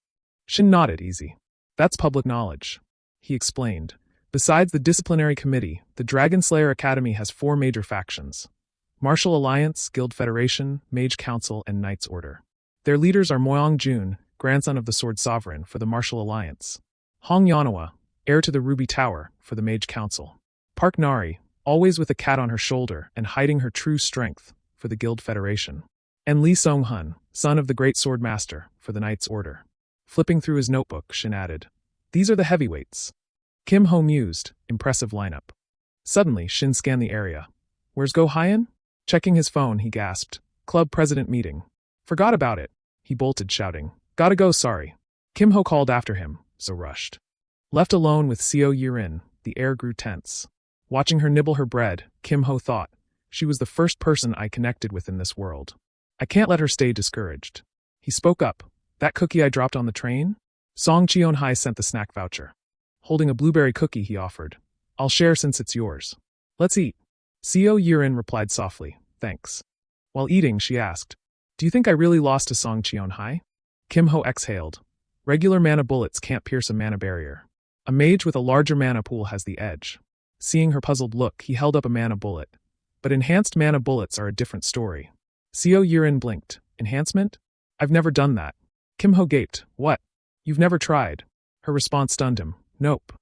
Shin nodded, easy. That's public knowledge. He explained. Besides the disciplinary committee, the Dragon Slayer Academy has 4 major factions. Martial Alliance, Guild Federation, Mage Council, and Knights Order. Their leaders are Moyong Jun, grandson of the Sword Sovereign, for the Martial Alliance. Hong Yanawa, heir to the Ruby Tower, for the Mage Council. Park Nari, always with a cat on her shoulder and hiding her true strength, for the Guild Federation. And Lee Song-hun, son of the Great Sword Master, for the Knights Order. Flipping through his notebook, Shin added, These are the heavyweights. Kim Ho mused, impressive lineup. Suddenly, Shin scanned the area. Where's Go Hyen? Checking his phone, he gasped. Club president meeting. Forgot about it. He bolted, shouting. Gotta go, sorry. Kim Ho called after him, so rushed. Left alone with Seo Yirin, the air grew tense. Watching her nibble her bread, Kim Ho thought, She was the first person I connected with in this world. I can't let her stay discouraged. He spoke up. That cookie I dropped on the train? Song Cheon-hai sent the snack voucher. Holding a blueberry cookie, he offered. I'll share since it's yours. Let's eat. Seo Yirin replied softly, thanks. While eating, she asked, do you think I really lost to Song Cheon-hai? Kim Ho exhaled. Regular mana bullets can't pierce a mana barrier. A mage with a larger mana pool has the edge. Seeing her puzzled look, he held up a mana bullet. But enhanced mana bullets are a different story. Seo Yirin blinked. Enhancement? I've never done that. Kim Ho gaped. What? You've never tried. Her response stunned him. Nope.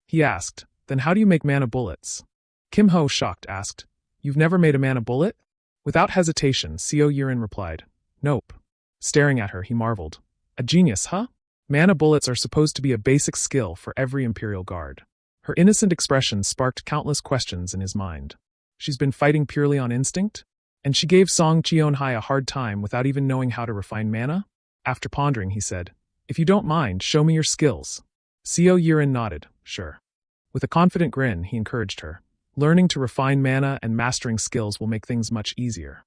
He asked, then how do you make mana bullets? Kim Ho, shocked, asked, you've never made a mana bullet? Without hesitation, Seo Yirin replied, nope. Staring at her, he marveled. A genius, huh? Mana bullets are supposed to be a basic skill for every Imperial Guard. Her innocent expression sparked countless questions in his mind. She's been fighting purely on instinct? And she gave Song Cheon-hai a hard time without even knowing how to refine mana? After pondering, he said, if you don't mind, show me your skills. Seo Yirin nodded, sure. With a confident grin, he encouraged her. Learning to refine mana and mastering skills will make things much easier.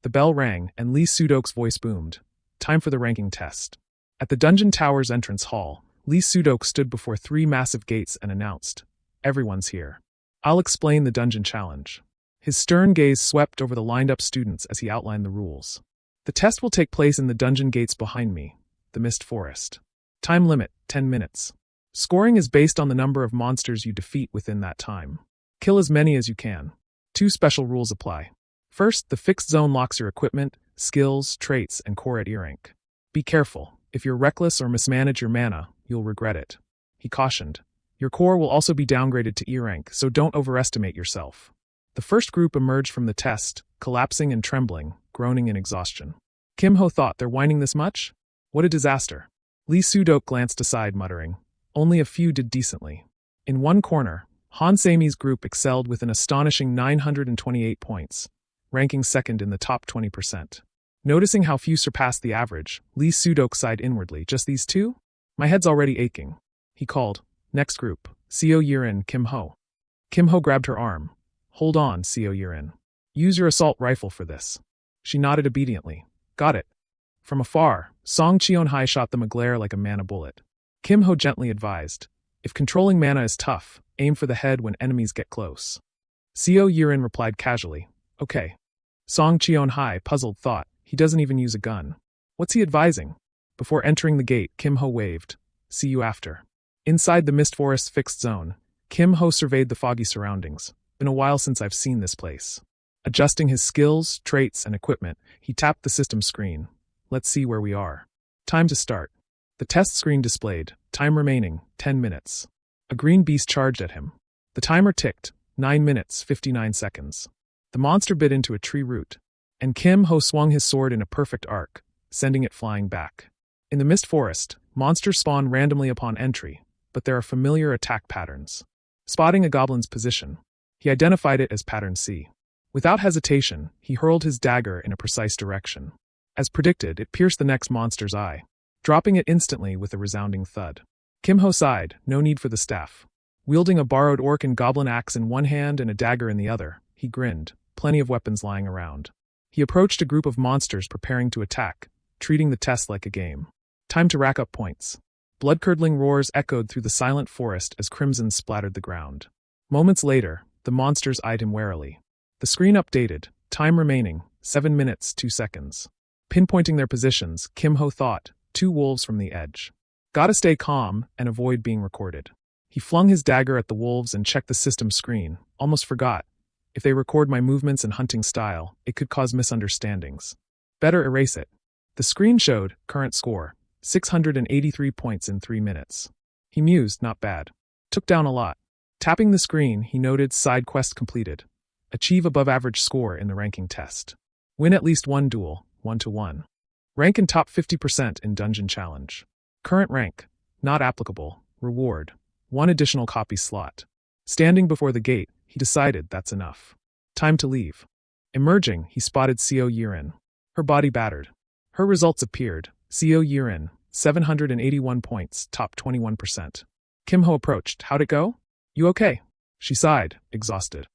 The bell rang, and Lee Sudok's voice boomed. Time for the ranking test. At the Dungeon Tower's entrance hall, Lee Sudok stood before 3 massive gates and announced, everyone's here. I'll explain the dungeon challenge. His stern gaze swept over the lined-up students as he outlined the rules. The test will take place in the dungeon gates behind me, the Mist Forest. Time limit, 10 minutes. Scoring is based on the number of monsters you defeat within that time. Kill as many as you can. 2 special rules apply. First, the fixed zone locks your equipment, skills, traits, and core at E rank. Be careful. If you're reckless or mismanage your mana, you'll regret it. He cautioned. Your core will also be downgraded to E rank, so don't overestimate yourself. The first group emerged from the test, collapsing and trembling, groaning in exhaustion. Kim Ho thought, they're whining this much? What a disaster. Lee Sudok glanced aside, muttering. Only a few did decently. In one corner, Han Seimi's group excelled with an astonishing 928 points, ranking second in the top 20%. Noticing how few surpassed the average, Lee Sudok sighed inwardly. Just these 2? My head's already aching. He called. Next group, Seo Yirin, Kim Ho. Kim Ho grabbed her arm. Hold on, Seo Yirin. Use your assault rifle for this. She nodded obediently. Got it. From afar, Song Cheon-hai shot them a glare like a mana bullet. Kim Ho gently advised. If controlling mana is tough, aim for the head when enemies get close. Seo Yirin replied casually. Okay. Song Cheon-hai, puzzled, thought. He doesn't even use a gun. What's he advising? Before entering the gate, Kim Ho waved. See you after. Inside the Mist Forest fixed zone, Kim Ho surveyed the foggy surroundings. Been a while since I've seen this place. Adjusting his skills, traits, and equipment, he tapped the system screen. Let's see where we are. Time to start. The test screen displayed. Time remaining, 10 minutes. A green beast charged at him. The timer ticked. 9 minutes, 59 seconds. The monster bit into a tree root. And Kim Ho swung his sword in a perfect arc, sending it flying back. In the Mist Forest, monsters spawn randomly upon entry, but there are familiar attack patterns. Spotting a goblin's position, he identified it as Pattern C. Without hesitation, he hurled his dagger in a precise direction. As predicted, it pierced the next monster's eye, dropping it instantly with a resounding thud. Kim Ho sighed, no need for the staff. Wielding a borrowed orc and goblin axe in one hand and a dagger in the other, he grinned, plenty of weapons lying around. He approached a group of monsters preparing to attack, treating the test like a game. Time to rack up points. Blood-curdling roars echoed through the silent forest as crimson splattered the ground. Moments later, the monsters eyed him warily. The screen updated. Time remaining, 7 minutes, 2 seconds. Pinpointing their positions, Kim Ho thought, 2 wolves from the edge. Gotta stay calm and avoid being recorded. He flung his dagger at the wolves and checked the system screen. Almost forgot. If they record my movements and hunting style, it could cause misunderstandings. Better erase it. The screen showed, current score, 683 points in 3 minutes. He mused, not bad. Took down a lot. Tapping the screen, he noted side quest completed. Achieve above average score in the ranking test. Win at least 1 duel, 1-1. Rank in top 50% in dungeon challenge. Current rank, not applicable. Reward, 1 additional copy slot. Standing before the gate, he decided that's enough. Time to leave. Emerging, he spotted Seo Yirin. Her body battered. Her results appeared. Seo Yirin, 781 points, top 21%. Kim Ho approached. How'd it go? You okay? She sighed, exhausted.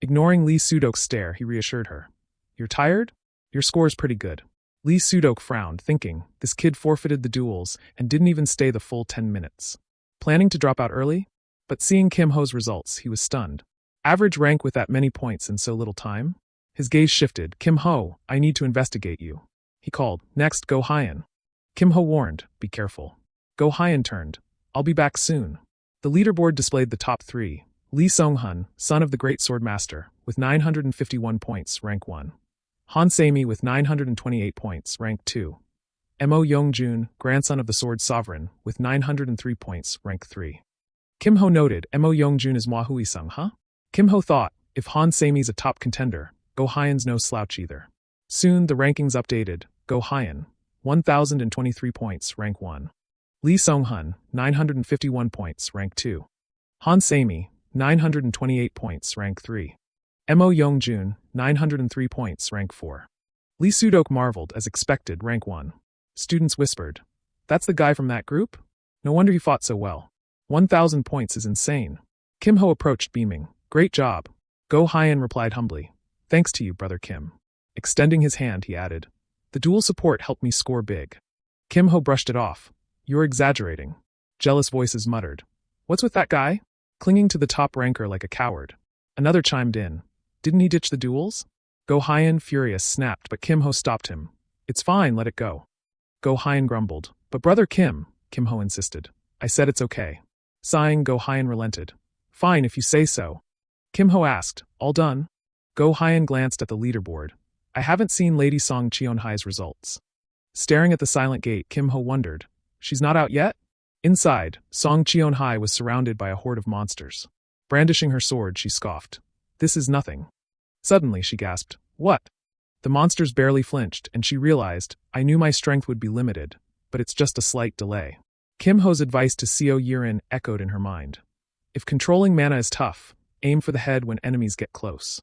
Ignoring Lee Sudok's stare, he reassured her. You're tired? Your score's pretty good. Lee Sudok frowned, thinking, this kid forfeited the duels and didn't even stay the full 10 minutes. Planning to drop out early? But seeing Kim Ho's results, he was stunned. Average rank with that many points in so little time? His gaze shifted. Kim Ho, I need to investigate you. He called, next, Go Hyan. Kim Ho warned, be careful. Go Hyan turned, I'll be back soon. The leaderboard displayed the top 3. Lee Sung-hun, son of the great sword master, with 951 points, rank 1. Han Se-mi with 928 points, rank 2. Mo Young-jun, grandson of the sword sovereign, with 903 points, rank 3. Kim Ho noted, Mo Young-jun is Mwahui-sung, huh? Kim Ho thought, if Han Se-mi's a top contender, Go Hyan's no slouch either. Soon, the rankings updated. Go Hyan, 1,023 points, rank 1. Lee Sung-hun, 951 points, rank 2. Han Se-mi, 928 points, rank 3. Mo Young-jun, 903 points, rank 4. Lee Sudok marveled, as expected, rank 1. Students whispered, that's the guy from that group? No wonder he fought so well. 1,000 points is insane. Kim Ho approached, beaming, great job. Go Hyan replied humbly, thanks to you, brother Kim. Extending his hand, he added, the dual support helped me score big. Kim Ho brushed it off. You're exaggerating. Jealous voices muttered. What's with that guy? Clinging to the top ranker like a coward. Another chimed in. Didn't he ditch the duels? Go Hyan, furious, snapped, but Kim Ho stopped him. It's fine, let it go. Go Hyan grumbled. But brother Kim Ho insisted. I said it's okay. Sighing, Go Hyan relented. Fine if you say so. Kim Ho asked, all done? Go Hyan glanced at the leaderboard. I haven't seen Lady Song Cheon-hai's results. Staring at the silent gate, Kim Ho wondered. She's not out yet? Inside, Song Cheon-hai was surrounded by a horde of monsters. Brandishing her sword, she scoffed. This is nothing. Suddenly, she gasped. What? The monsters barely flinched, and she realized, I knew my strength would be limited, but it's just a slight delay. Kim Ho's advice to Seo Yirin echoed in her mind. If controlling mana is tough, aim for the head when enemies get close.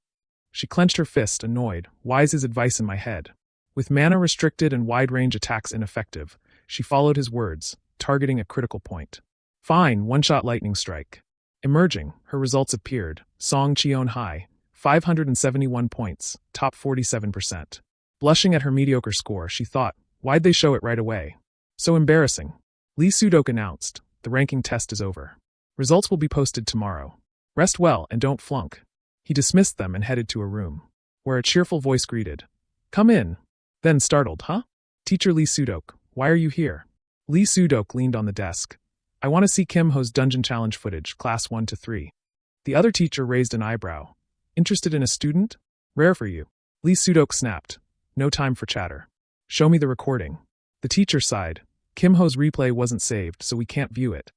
She clenched her fist, annoyed. Why's his advice in my head? With mana restricted and wide-range attacks ineffective, she followed his words, targeting a critical point. Fine, one-shot lightning strike. Emerging, her results appeared. Song Cheon-hai, 571 points, top 47%. Blushing at her mediocre score, she thought, why'd they show it right away? So embarrassing. Lee Sudok announced, the ranking test is over. Results will be posted tomorrow. Rest well and don't flunk. He dismissed them and headed to a room, where a cheerful voice greeted. Come in. Then startled, huh? Teacher Lee Sudok, why are you here? Lee Sudok leaned on the desk. I want to see Kim Ho's dungeon challenge footage, class 1 to 3. The other teacher raised an eyebrow. Interested in a student? Rare for you. Lee Sudok snapped. No time for chatter. Show me the recording. The teacher sighed. Kim Ho's replay wasn't saved, so we can't view it.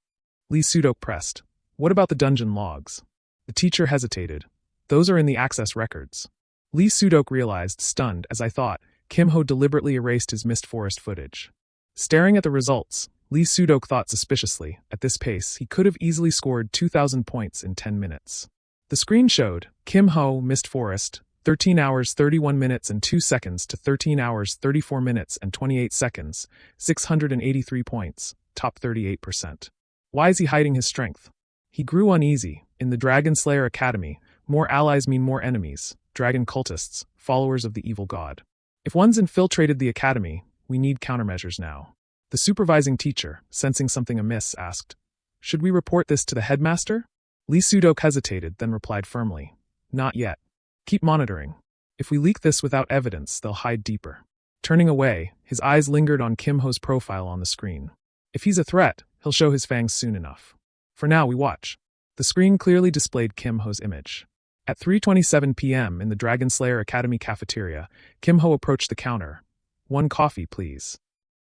Lee Sudok pressed. What about the dungeon logs? The teacher hesitated. Those are in the access records. Lee Sudok realized, stunned, as I thought, Kim Ho deliberately erased his Mist Forest footage. Staring at the results, Lee Sudok thought suspiciously, at this pace, he could have easily scored 2,000 points in 10 minutes. The screen showed, Kim Ho, Mist Forest, 13 hours 31 minutes and 2 seconds to 13 hours 34 minutes and 28 seconds, 683 points, top 38%. Why is he hiding his strength? He grew uneasy. In the Dragon Slayer Academy, more allies mean more enemies, dragon cultists, followers of the evil god. If one's infiltrated the academy, we need countermeasures now. The supervising teacher, sensing something amiss, asked, should we report this to the headmaster? Lee Sudok hesitated, then replied firmly, not yet. Keep monitoring. If we leak this without evidence, they'll hide deeper. Turning away, his eyes lingered on Kim Ho's profile on the screen. If he's a threat, he'll show his fangs soon enough. For now, we watch. The screen clearly displayed Kim Ho's image. At 3:27 p.m. in the Dragon Slayer Academy cafeteria, Kim Ho approached the counter. 1 coffee, please.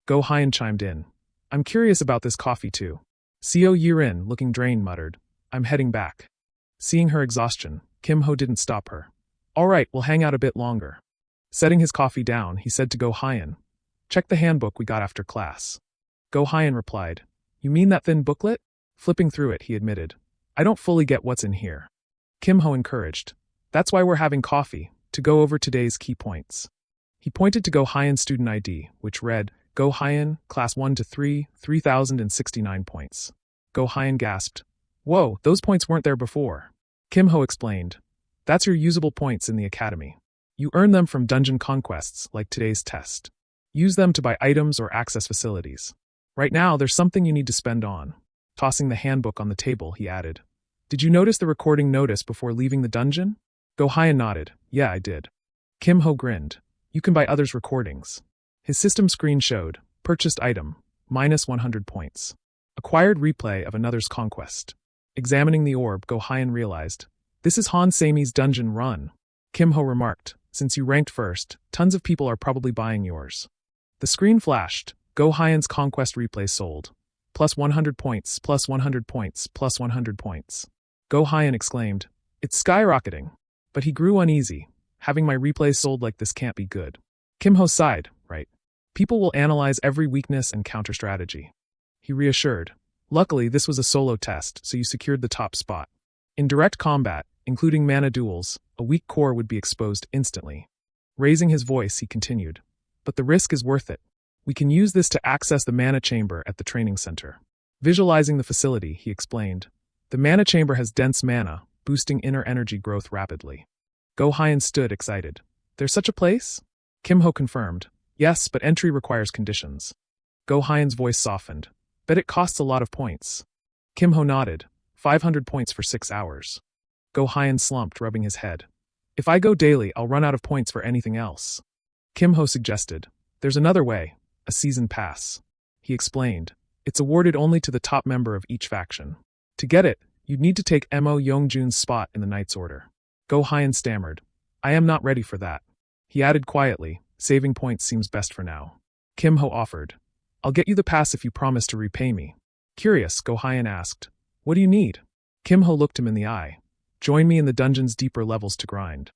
Go Hyan chimed in. I'm curious about this coffee too. Seo Yirin, looking drained, muttered. I'm heading back. Seeing her exhaustion, Kim Ho didn't stop her. All right, we'll hang out a bit longer. Setting his coffee down, he said to Go Hyan. Check the handbook we got after class. Go Hyan replied. You mean that thin booklet? Flipping through it, he admitted. I don't fully get what's in here. Kim Ho encouraged. That's why we're having coffee, to go over today's key points. He pointed to Go Hyan's student ID, which read, Go Hyan, class 1 to 3, 3,069 points. Go Hyan gasped. Whoa, those points weren't there before. Kim Ho explained. That's your usable points in the academy. You earn them from dungeon conquests like today's test. Use them to buy items or access facilities. Right now, there's something you need to spend on. Tossing the handbook on the table, he added. Did you notice the recording notice before leaving the dungeon? Go Hyan nodded. Yeah, I did. Kim Ho grinned. You can buy others' recordings. His system screen showed, purchased item, minus 100 points. Acquired replay of another's conquest. Examining the orb, Go Hyan realized. This is Han Sami's dungeon run. Kim Ho remarked. Since you ranked first, tons of people are probably buying yours. The screen flashed. Go Hyan's conquest replay sold. Plus 100 points, plus 100 points, plus 100 points. Go Hyan exclaimed. It's skyrocketing. But he grew uneasy. Having my replays sold like this can't be good. Kim Ho sighed, right? People will analyze every weakness and counter strategy. He reassured. Luckily, this was a solo test, so you secured the top spot. In direct combat, including mana duels, a weak core would be exposed instantly. Raising his voice, he continued. But the risk is worth it. We can use this to access the mana chamber at the training center. Visualizing the facility, he explained. The mana chamber has dense mana, boosting inner energy growth rapidly. Go Hyan stood excited. There's such a place? Kim Ho confirmed. Yes, but entry requires conditions. Go Hyan's voice softened. Bet it costs a lot of points. Kim Ho nodded. 500 points for 6 hours. Go Hyan slumped, rubbing his head. If I go daily, I'll run out of points for anything else. Kim Ho suggested. There's another way. A season pass. He explained. It's awarded only to the top member of each faction. To get it, you'd need to take Mo Yongjun's spot in the Knight's Order. Go Hyan stammered. I am not ready for that. He added quietly, saving points seems best for now. Kim Ho offered. I'll get you the pass if you promise to repay me. Curious, Go Hyan asked. What do you need? Kim Ho looked him in the eye. Join me in the dungeon's deeper levels to grind.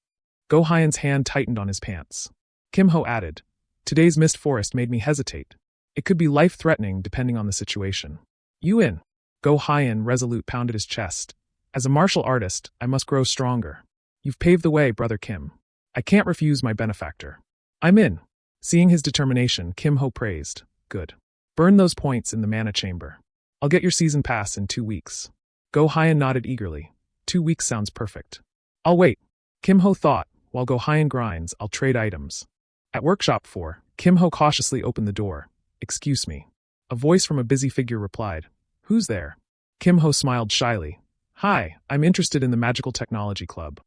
Go Hyan's hand tightened on his pants. Kim Ho added. Today's mist forest made me hesitate. It could be life-threatening depending on the situation. You in? Go Hyan resolute pounded his chest. As a martial artist, I must grow stronger. You've paved the way, Brother Kim. I can't refuse my benefactor. I'm in. Seeing his determination, Kim Ho praised. Good. Burn those points in the mana chamber. I'll get your season pass in 2 weeks. Go Hyan nodded eagerly. 2 weeks sounds perfect. I'll wait. Kim Ho thought, while Go Hyan grinds, I'll trade items. At Workshop 4, Kim Ho cautiously opened the door. Excuse me. A voice from a busy figure replied. Who's there? Kim Ho smiled shyly. Hi, I'm interested in the Magical Technology Club.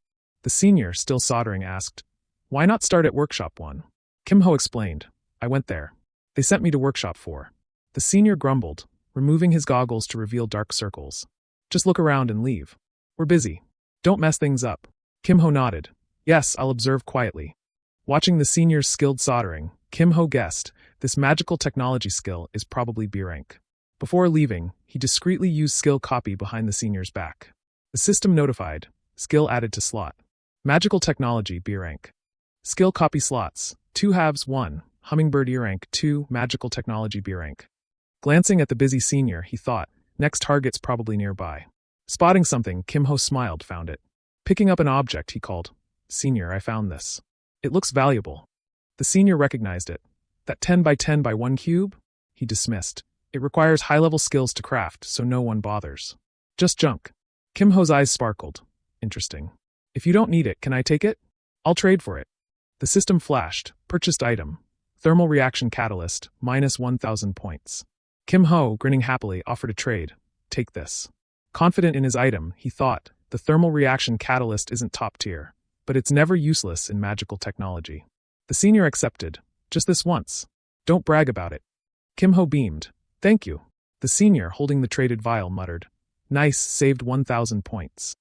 The senior, still soldering, asked. Why not start at Workshop 1? Kim Ho explained. I went there. They sent me to Workshop 4. The senior grumbled, removing his goggles to reveal dark circles. Just look around and leave. We're busy. Don't mess things up. Kim Ho nodded. Yes, I'll observe quietly. Watching the senior's skilled soldering, Kim Ho guessed, this magical technology skill is probably B rank. Before leaving, he discreetly used skill copy behind the senior's back. The system notified, skill added to slot. Magical technology B rank. Skill copy slots, 2 halves 1, Hummingbird E rank 2, Magical technology B rank. Glancing at the busy senior, he thought, next target's probably nearby. Spotting something, Kim Ho smiled, found it. Picking up an object, he called. Senior, I found this. It looks valuable. The senior recognized it. That 10 by 10 by 1 cube? He dismissed. It requires high-level skills to craft, so no one bothers. Just junk. Kim Ho's eyes sparkled. Interesting. If you don't need it, can I take it? I'll trade for it. The system flashed. Purchased item. Thermal reaction catalyst, minus 1,000 points. Kim Ho, grinning happily, offered a trade. Take this. Confident in his item, he thought, the thermal reaction catalyst isn't top tier, but it's never useless in magical technology. The senior accepted. Just this once. Don't brag about it. Kim Ho beamed. Thank you. The senior, holding the traded vial, muttered. Nice, saved 1,000 points.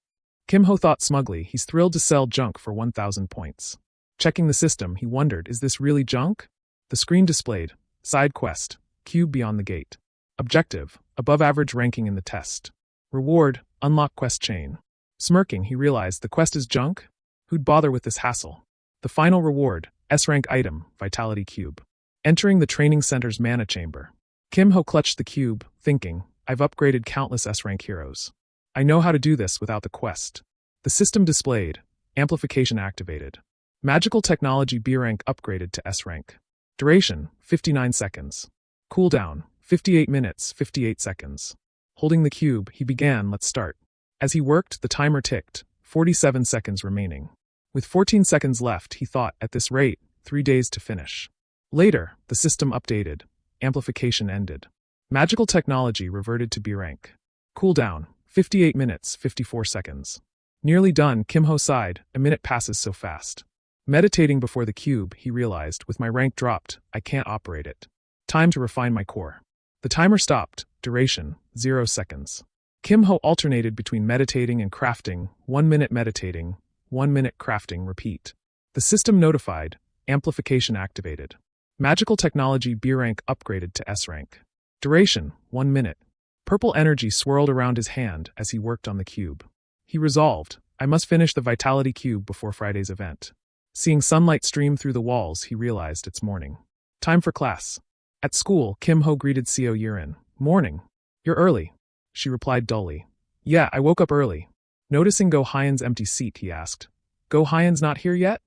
Kim Ho thought smugly, he's thrilled to sell junk for 1,000 points. Checking the system, he wondered, is this really junk? The screen displayed. Side quest. Cube beyond the gate. Objective. Above average ranking in the test. Reward. Unlock quest chain. Smirking, he realized the quest is junk? Who'd bother with this hassle? The final reward. S-rank item. Vitality cube. Entering the training center's mana chamber. Kim Ho clutched the cube, thinking, I've upgraded countless S-rank heroes. I know how to do this without the quest. The system displayed. Amplification activated. Magical technology B rank upgraded to S rank. Duration, 59 seconds. Cooldown, 58 minutes, 58 seconds. Holding the cube, he began, let's start. As he worked, the timer ticked, 47 seconds remaining. With 14 seconds left, he thought, at this rate, 3 days to finish. Later, the system updated. Amplification ended. Magical technology reverted to B rank. Cooldown, 58 minutes, 54 seconds. Nearly done, Kim-ho sighed. A minute passes so fast. Meditating before the cube, he realized, with my rank dropped, I can't operate it. Time to refine my core. The timer stopped. Duration, 0 seconds. Kim-ho alternated between meditating and crafting. 1 minute meditating, 1 minute crafting, repeat. The system notified. Amplification activated. Magical technology B rank upgraded to S rank. Duration, 1 minute. Purple energy swirled around his hand as he worked on the cube. He resolved, I must finish the Vitality Cube before Friday's event. Seeing sunlight stream through the walls, he realized it's morning. Time for class. At school, Kim-ho greeted Seo Yurin. Morning. You're early. She replied dully. Yeah, I woke up early. Noticing Go Hyan's empty seat, he asked. Go Hyan's not here yet?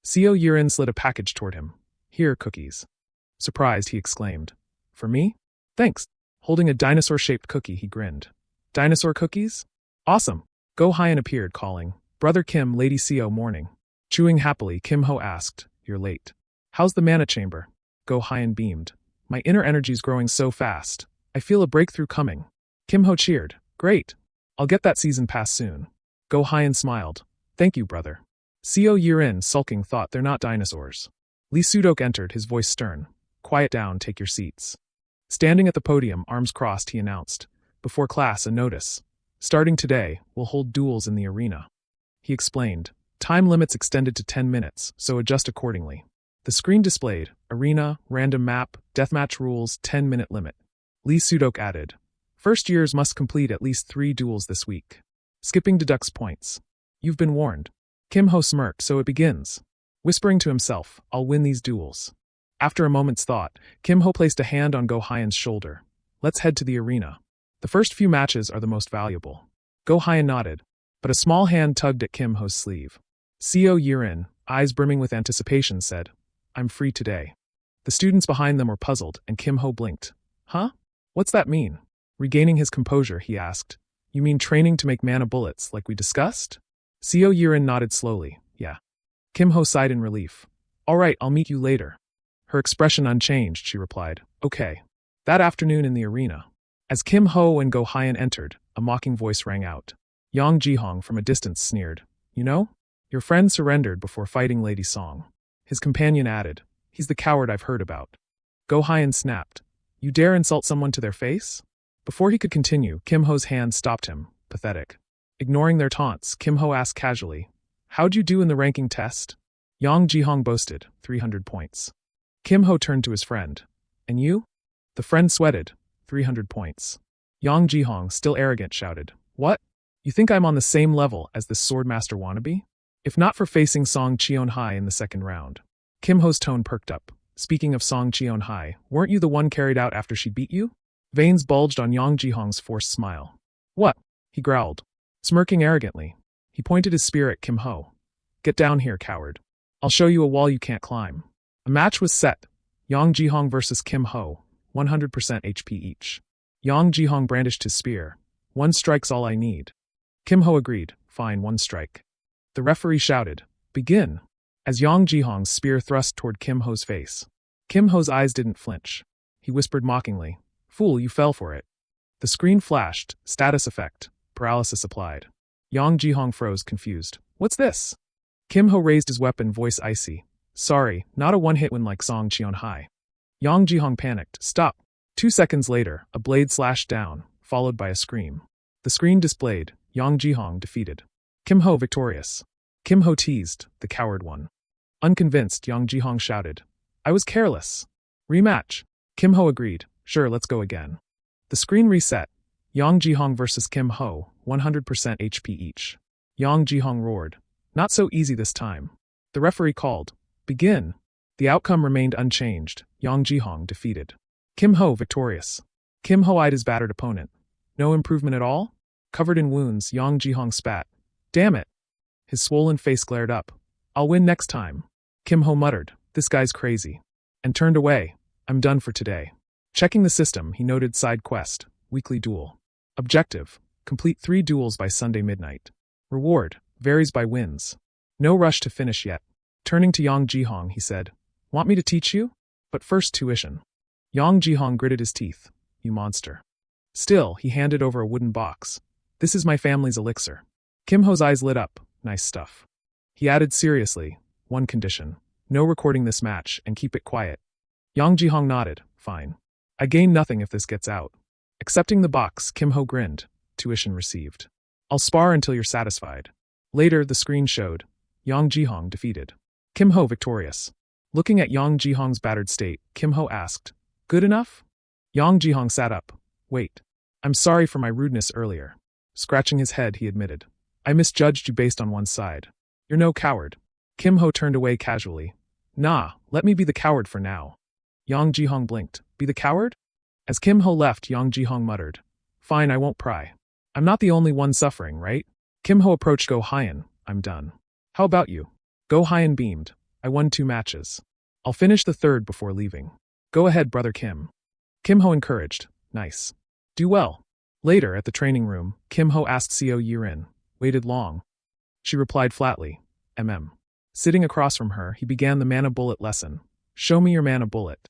Seo Yurin slid a package toward him. Here, cookies. Surprised, he exclaimed. For me? Thanks. Holding a dinosaur-shaped cookie, he grinned. Dinosaur cookies? Awesome. Go Hyan appeared, calling. Brother Kim, Lady Seo, morning. Chewing happily, Kim-ho asked, You're late. How's the mana chamber? Go Hyan beamed. My inner energy's growing so fast. I feel a breakthrough coming. Kim-ho cheered. Great. I'll get that season pass soon. Go Hyan smiled. Thank you, brother. Seo Yurin, sulking, thought they're not dinosaurs. Lee Sudok entered, his voice stern. Quiet down, take your seats. Standing at the podium, arms crossed, he announced. Before class, a notice. Starting today, we'll hold duels in the arena. He explained. Time limits extended to 10 minutes, so adjust accordingly. The screen displayed, arena, random map, deathmatch rules, 10-minute limit. Lee Sudok added. First years must complete at least 3 duels this week. Skipping deducts points. You've been warned. Kim-ho smirked, so it begins. Whispering to himself, I'll win these duels. After a moment's thought, Kim-ho placed a hand on Go Hyan's shoulder. Let's head to the arena. The first few matches are the most valuable. Go Hyan nodded, but a small hand tugged at Kim-ho's sleeve. Seo Yurin, eyes brimming with anticipation, said, I'm free today. The students behind them were puzzled, and Kim-ho blinked. Huh? What's that mean? Regaining his composure, he asked. You mean training to make mana bullets, like we discussed? Seo Yurin nodded slowly. Yeah. Kim-ho sighed in relief. All right, I'll meet you later. Her expression unchanged, she replied. Okay. That afternoon in the arena. As Kim-ho and Go Hyan entered, a mocking voice rang out. Yang Jihong from a distance sneered. You know? Your friend surrendered before fighting Lady Song. His companion added. He's the coward I've heard about. Go Hyan snapped. You dare insult someone to their face? Before he could continue, Kim-ho's hand stopped him. Pathetic. Ignoring their taunts, Kim-ho asked casually. How'd you do in the ranking test? Yang Jihong boasted. 300 points. Kim-ho turned to his friend. And you? The friend sweated. 300 points. Yang Jihong, still arrogant, shouted. What? You think I'm on the same level as this swordmaster wannabe? If not for facing Song Cheon-hai in the second round. Kim-ho's tone perked up. Speaking of Song Cheon-hai, weren't you the one carried out after she beat you? Veins bulged on Yang Jihong's forced smile. What? He growled. Smirking arrogantly, he pointed his spear at Kim-ho. Get down here, coward. I'll show you a wall you can't climb. A match was set. Yang Jihong versus Kim-ho, 100% HP each. Yang Jihong brandished his spear. 1 strike's all I need. Kim-ho agreed. Fine, 1 strike. The referee shouted, Begin, as Yang Jihong's spear thrust toward Kim-ho's face. Kim-ho's eyes didn't flinch. He whispered mockingly, Fool, you fell for it. The screen flashed, status effect, paralysis applied. Yang Jihong froze, confused. What's this? Kim-ho raised his weapon, voice icy. Sorry, not a one-hit win like Song Cheon-hai. Yang Jihong panicked. Stop. 2 seconds later, a blade slashed down, followed by a scream. The screen displayed, Yang Jihong defeated. Kim-ho victorious. Kim-ho teased, the coward one. Unconvinced, Yang Jihong shouted. I was careless. Rematch. Kim-ho agreed. Sure, let's go again. The screen reset. Yang Jihong versus Kim-ho, 100% HP each. Yang Jihong roared. Not so easy this time. The referee called. Begin. The outcome remained unchanged. Yang Jihong defeated. Kim-ho victorious. Kim-ho eyed his battered opponent. No improvement at all? Covered in wounds, Yang Jihong spat. Damn it. His swollen face glared up. I'll win next time. Kim-ho muttered. This guy's crazy. And turned away. I'm done for today. Checking the system, he noted side quest. Weekly duel. Objective. Complete 3 duels by Sunday midnight. Reward. Varies by wins. No rush to finish yet. Turning to Yang Jihong, he said, "Want me to teach you? But first tuition." Yang Jihong gritted his teeth. "You monster." Still, he handed over a wooden box. "This is my family's elixir." Kim Ho's eyes lit up. "Nice stuff." He added seriously, "One condition. No recording this match, and keep it quiet." Yang Jihong nodded. "Fine. I gain nothing if this gets out." Accepting the box, Kim Ho grinned. "Tuition received. I'll spar until you're satisfied." Later, the screen showed Yang Jihong defeated, Kim Ho victorious. Looking at Yang Jihong's battered state, Kim Ho asked, "Good enough?" Yang Jihong sat up. "Wait. I'm sorry for my rudeness earlier." Scratching his head, he admitted, "I misjudged you based on one side. You're no coward." Kim Ho turned away casually. "Nah, let me be the coward for now." Yang Jihong blinked. "Be the coward?" As Kim Ho left, Yang Jihong muttered, "Fine, I won't pry. I'm not the only one suffering, right?" Kim Ho approached Go Hyan. "I'm done." "How about you?" Go Hyan beamed. "I won 2 matches. I'll finish the 3rd before leaving." "Go ahead, brother Kim." Kim Ho encouraged. "Nice. Do well." Later, at the training room, Kim Ho asked Seo Yirin, "Waited long?" She replied flatly, "Mm." Sitting across from her, he began the mana bullet lesson. "Show me your mana bullet."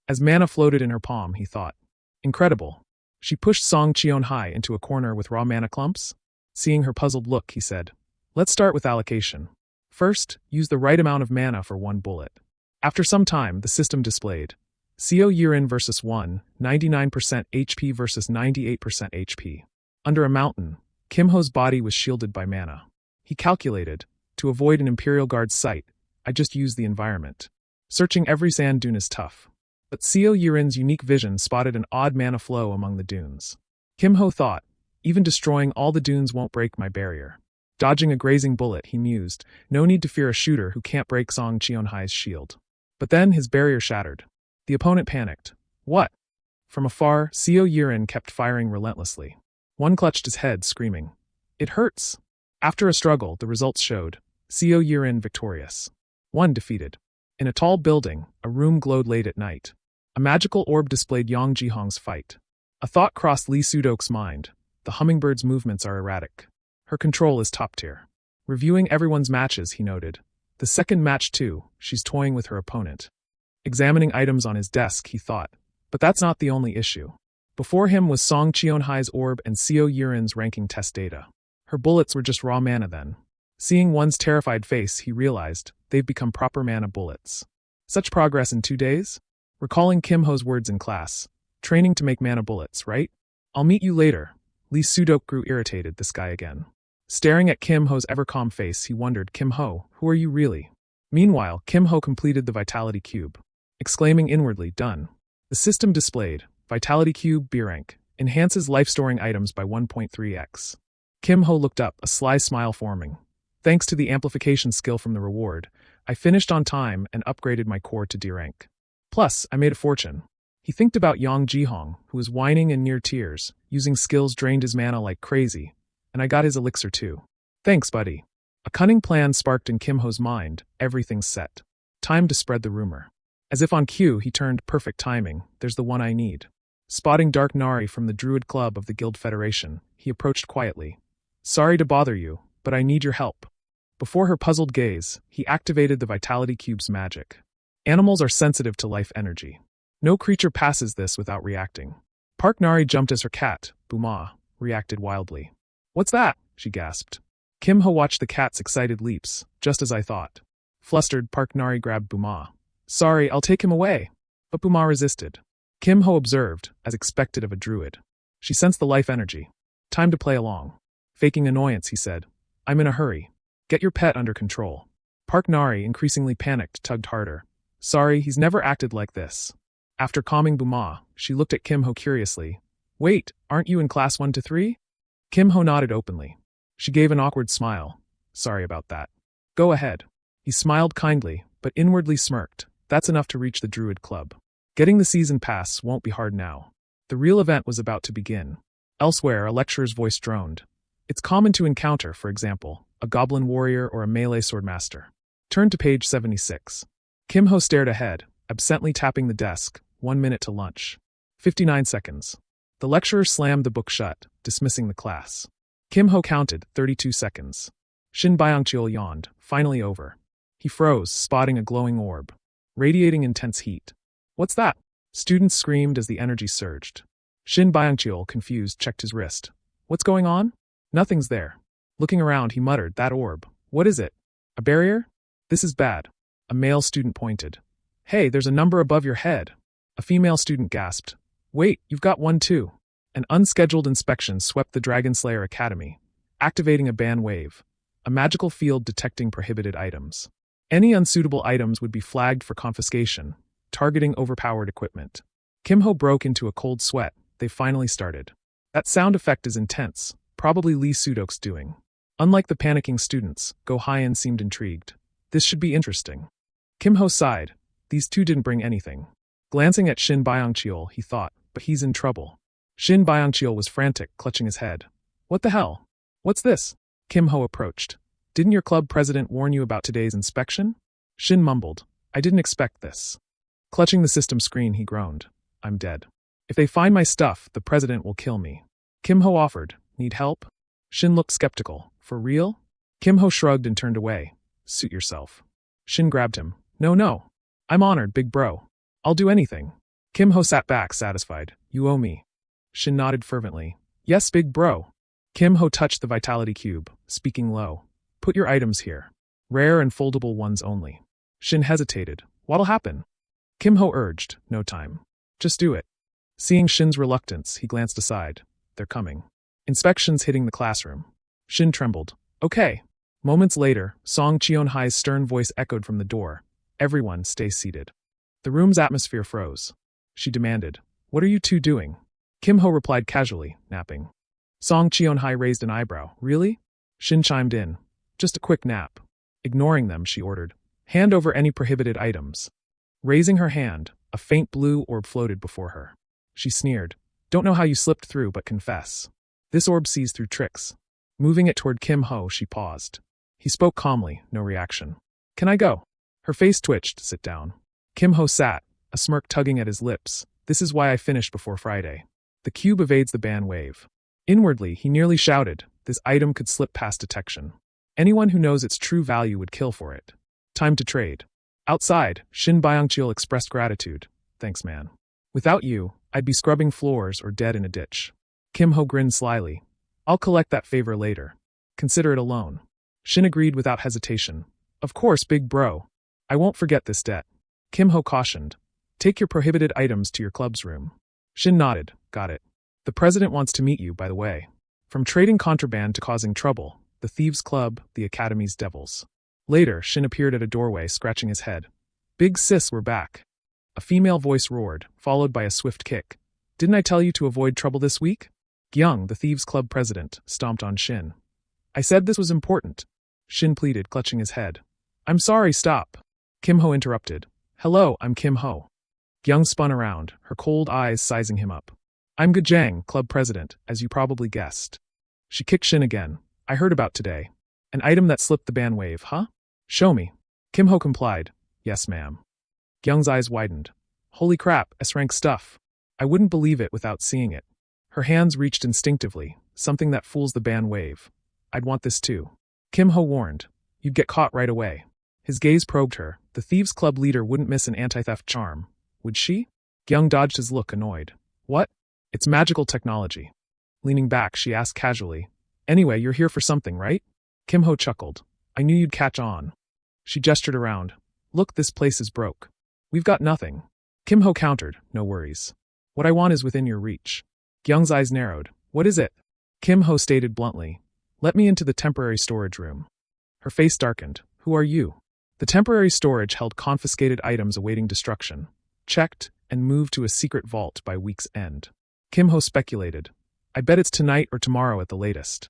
As mana floated in her palm, he thought, "Incredible." She pushed Song Cheon-hai into a corner with raw mana clumps. Seeing her puzzled look, he said, "Let's start with allocation. First, use the right amount of mana for 1 bullet." After some time, the system displayed Seo Yirin versus 99% HP versus 98% HP. Under a mountain, Kim Ho's body was shielded by mana. He calculated, to avoid an Imperial Guard's sight, I just used the environment. Searching every sand dune is tough. But Seo Yirin's unique vision spotted an odd mana flow among the dunes. Kim Ho thought, even destroying all the dunes won't break my barrier. Dodging a grazing bullet, he mused, no need to fear a shooter who can't break Song Cheon-hai's shield. But then his barrier shattered. The opponent panicked. What? From afar, Seo Yirin kept firing relentlessly. One clutched his head, screaming, "It hurts!" After a struggle, the results showed Seo Yirin victorious. 1 defeated. In a tall building, a room glowed late at night. A magical orb displayed Yang Jihong's fight. A thought crossed Lee Sudok's mind. The hummingbird's movements are erratic. Her control is top tier. Reviewing everyone's matches, he noted. The second match too, she's toying with her opponent. Examining items on his desk, he thought, but that's not the only issue. Before him was Song Cheon-hai's orb and Seo Yirin's ranking test data. Her bullets were just raw mana then. Seeing one's terrified face, he realized, they've become proper mana bullets. Such progress in 2 days? Recalling Kim Ho's words in class, training to make mana bullets, right? "I'll meet you later." Lee Sudok grew irritated, this guy again. Staring at Kim Ho's ever-calm face, he wondered, Kim Ho, who are you really? Meanwhile, Kim Ho completed the Vitality Cube. Exclaiming inwardly, done. The system displayed, Vitality Cube B rank, enhances life-storing items by 1.3x. Kim Ho looked up, a sly smile forming. Thanks to the amplification skill from the reward, I finished on time and upgraded my core to D rank. Plus, I made a fortune. He thinked about Yang Jihong, who was whining and near tears, using skills drained his mana like crazy, and I got his elixir too. Thanks, buddy. A cunning plan sparked in Kim Ho's mind, everything's set. Time to spread the rumor. As if on cue, he turned, perfect timing, there's the one I need. Spotting Dark Nari from the Druid Club of the Guild Federation, he approached quietly. Sorry to bother you, but I need your help. Before her puzzled gaze, he activated the Vitality Cube's magic. Animals are sensitive to life energy. No creature passes this without reacting. Park Nari jumped as her cat, Buma, reacted wildly. What's that? She gasped. Kim Ho watched the cat's excited leaps, just as I thought. Flustered, Park Nari grabbed Buma. Sorry, I'll take him away. But Buma resisted. Kim Ho observed, as expected of a druid. She sensed the life energy. Time to play along. Faking annoyance, he said. I'm in a hurry. Get your pet under control. Park Nari, increasingly panicked, tugged harder. Sorry, he's never acted like this. After calming Buma, she looked at Kim Ho curiously. Wait, aren't you in class 1 to 3? Kim Ho nodded openly. She gave an awkward smile. Sorry about that. Go ahead. He smiled kindly, but inwardly smirked. That's enough to reach the Druid Club. Getting the season pass won't be hard now. The real event was about to begin. Elsewhere, a lecturer's voice droned. It's common to encounter, for example, a goblin warrior or a melee swordmaster. Turn to page 76. Kim Ho stared ahead, absently tapping the desk. 1 minute to lunch. 59 seconds. The lecturer slammed the book shut, dismissing the class. Kim Ho counted 32 seconds. Shin Byung-chul yawned, finally over. He froze, spotting a glowing orb, radiating intense heat. What's that? Students screamed as the energy surged. Shin Byung-chul, confused, checked his wrist. What's going on? Nothing's there. Looking around, he muttered, that orb. What is it? A barrier? This is bad. A male student pointed. Hey, there's a number above your head. A female student gasped. Wait, you've got one too. An unscheduled inspection swept the Dragon Slayer Academy, activating a ban wave, a magical field detecting prohibited items. Any unsuitable items would be flagged for confiscation, targeting overpowered equipment. Kim-ho broke into a cold sweat. They finally started. That sound effect is intense, probably Lee Sudok's doing. Unlike the panicking students, Go Hyen seemed intrigued. This should be interesting. Kim-ho sighed. These two didn't bring anything. Glancing at Shin Byung-chul, he thought, but he's in trouble. Shin Byung-chul was frantic, clutching his head. What the hell? What's this? Kim-ho approached. Didn't your club president warn you about today's inspection? Shin mumbled. I didn't expect this. Clutching the system screen, he groaned. I'm dead. If they find my stuff, the president will kill me. Kim-ho offered. Need help? Shin looked skeptical. For real? Kim-ho shrugged and turned away. Suit yourself. Shin grabbed him. No. I'm honored, big bro. I'll do anything. Kim-ho sat back, satisfied. You owe me. Shin nodded fervently. Yes, big bro. Kim-ho touched the vitality cube, speaking low. Put your items here. Rare and foldable ones only. Shin hesitated. What'll happen? Kim-ho urged. No time. Just do it. Seeing Shin's reluctance, he glanced aside. They're coming. Inspections hitting the classroom. Shin trembled. Okay. Moments later, Song Cheon-hai's stern voice echoed from the door. Everyone, stay seated. The room's atmosphere froze. She demanded. What are you two doing? Kim-ho replied casually, napping. Song Cheon-hai raised an eyebrow. Really? Shin chimed in. Just a quick nap. Ignoring them, she ordered. Hand over any prohibited items. Raising her hand, a faint blue orb floated before her. She sneered. Don't know how you slipped through, but confess. This orb sees through tricks. Moving it toward Kim-ho, she paused. He spoke calmly, no reaction. Can I go? Her face twitched. Sit down. Kim-ho sat, a smirk tugging at his lips. This is why I finished before Friday. The cube evades the ban wave. Inwardly, he nearly shouted. This item could slip past detection. Anyone who knows its true value would kill for it. Time to trade. Outside, Shin Byung-chul expressed gratitude. Thanks, man. Without you, I'd be scrubbing floors or dead in a ditch. Kim-ho grinned slyly. I'll collect that favor later. Consider it a loan. Shin agreed without hesitation. Of course, big bro. I won't forget this debt. Kim-ho cautioned. Take your prohibited items to your club's room. Shin nodded. Got it. The president wants to meet you, by the way. From trading contraband to causing trouble, the Thieves' Club, the Academy's devils. Later, Shin appeared at a doorway, scratching his head. Big sis, we're back. A female voice roared, followed by a swift kick. Didn't I tell you to avoid trouble this week? Gyung, the Thieves' Club president, stomped on Shin. I said this was important. Shin pleaded, clutching his head. I'm sorry, stop. Kim-ho interrupted. Hello, I'm Kim-ho. Gyung spun around, her cold eyes sizing him up. I'm Gajang, club president, as you probably guessed. She kicked Shin again. I heard about today. An item that slipped the ban wave, huh? Show me. Kim-ho complied. Yes, ma'am. Gyung's eyes widened. Holy crap, S-rank stuff. I wouldn't believe it without seeing it. Her hands reached instinctively, something that fools the ban wave. I'd want this too. Kim-ho warned. You'd get caught right away. His gaze probed her. The Thieves' Club leader wouldn't miss an anti-theft charm. Would she? Gyung dodged his look, annoyed. What? It's magical technology. Leaning back, she asked casually. Anyway, you're here for something, right? Kim-ho chuckled. I knew you'd catch on. She gestured around. Look, this place is broke. We've got nothing. Kim-ho countered. No worries. What I want is within your reach. Gyung's eyes narrowed. What is it? Kim-ho stated bluntly. Let me into the temporary storage room. Her face darkened. Who are you? The temporary storage held confiscated items awaiting destruction, checked, and moved to a secret vault by week's end. Kim-ho speculated. I bet it's tonight or tomorrow at the latest.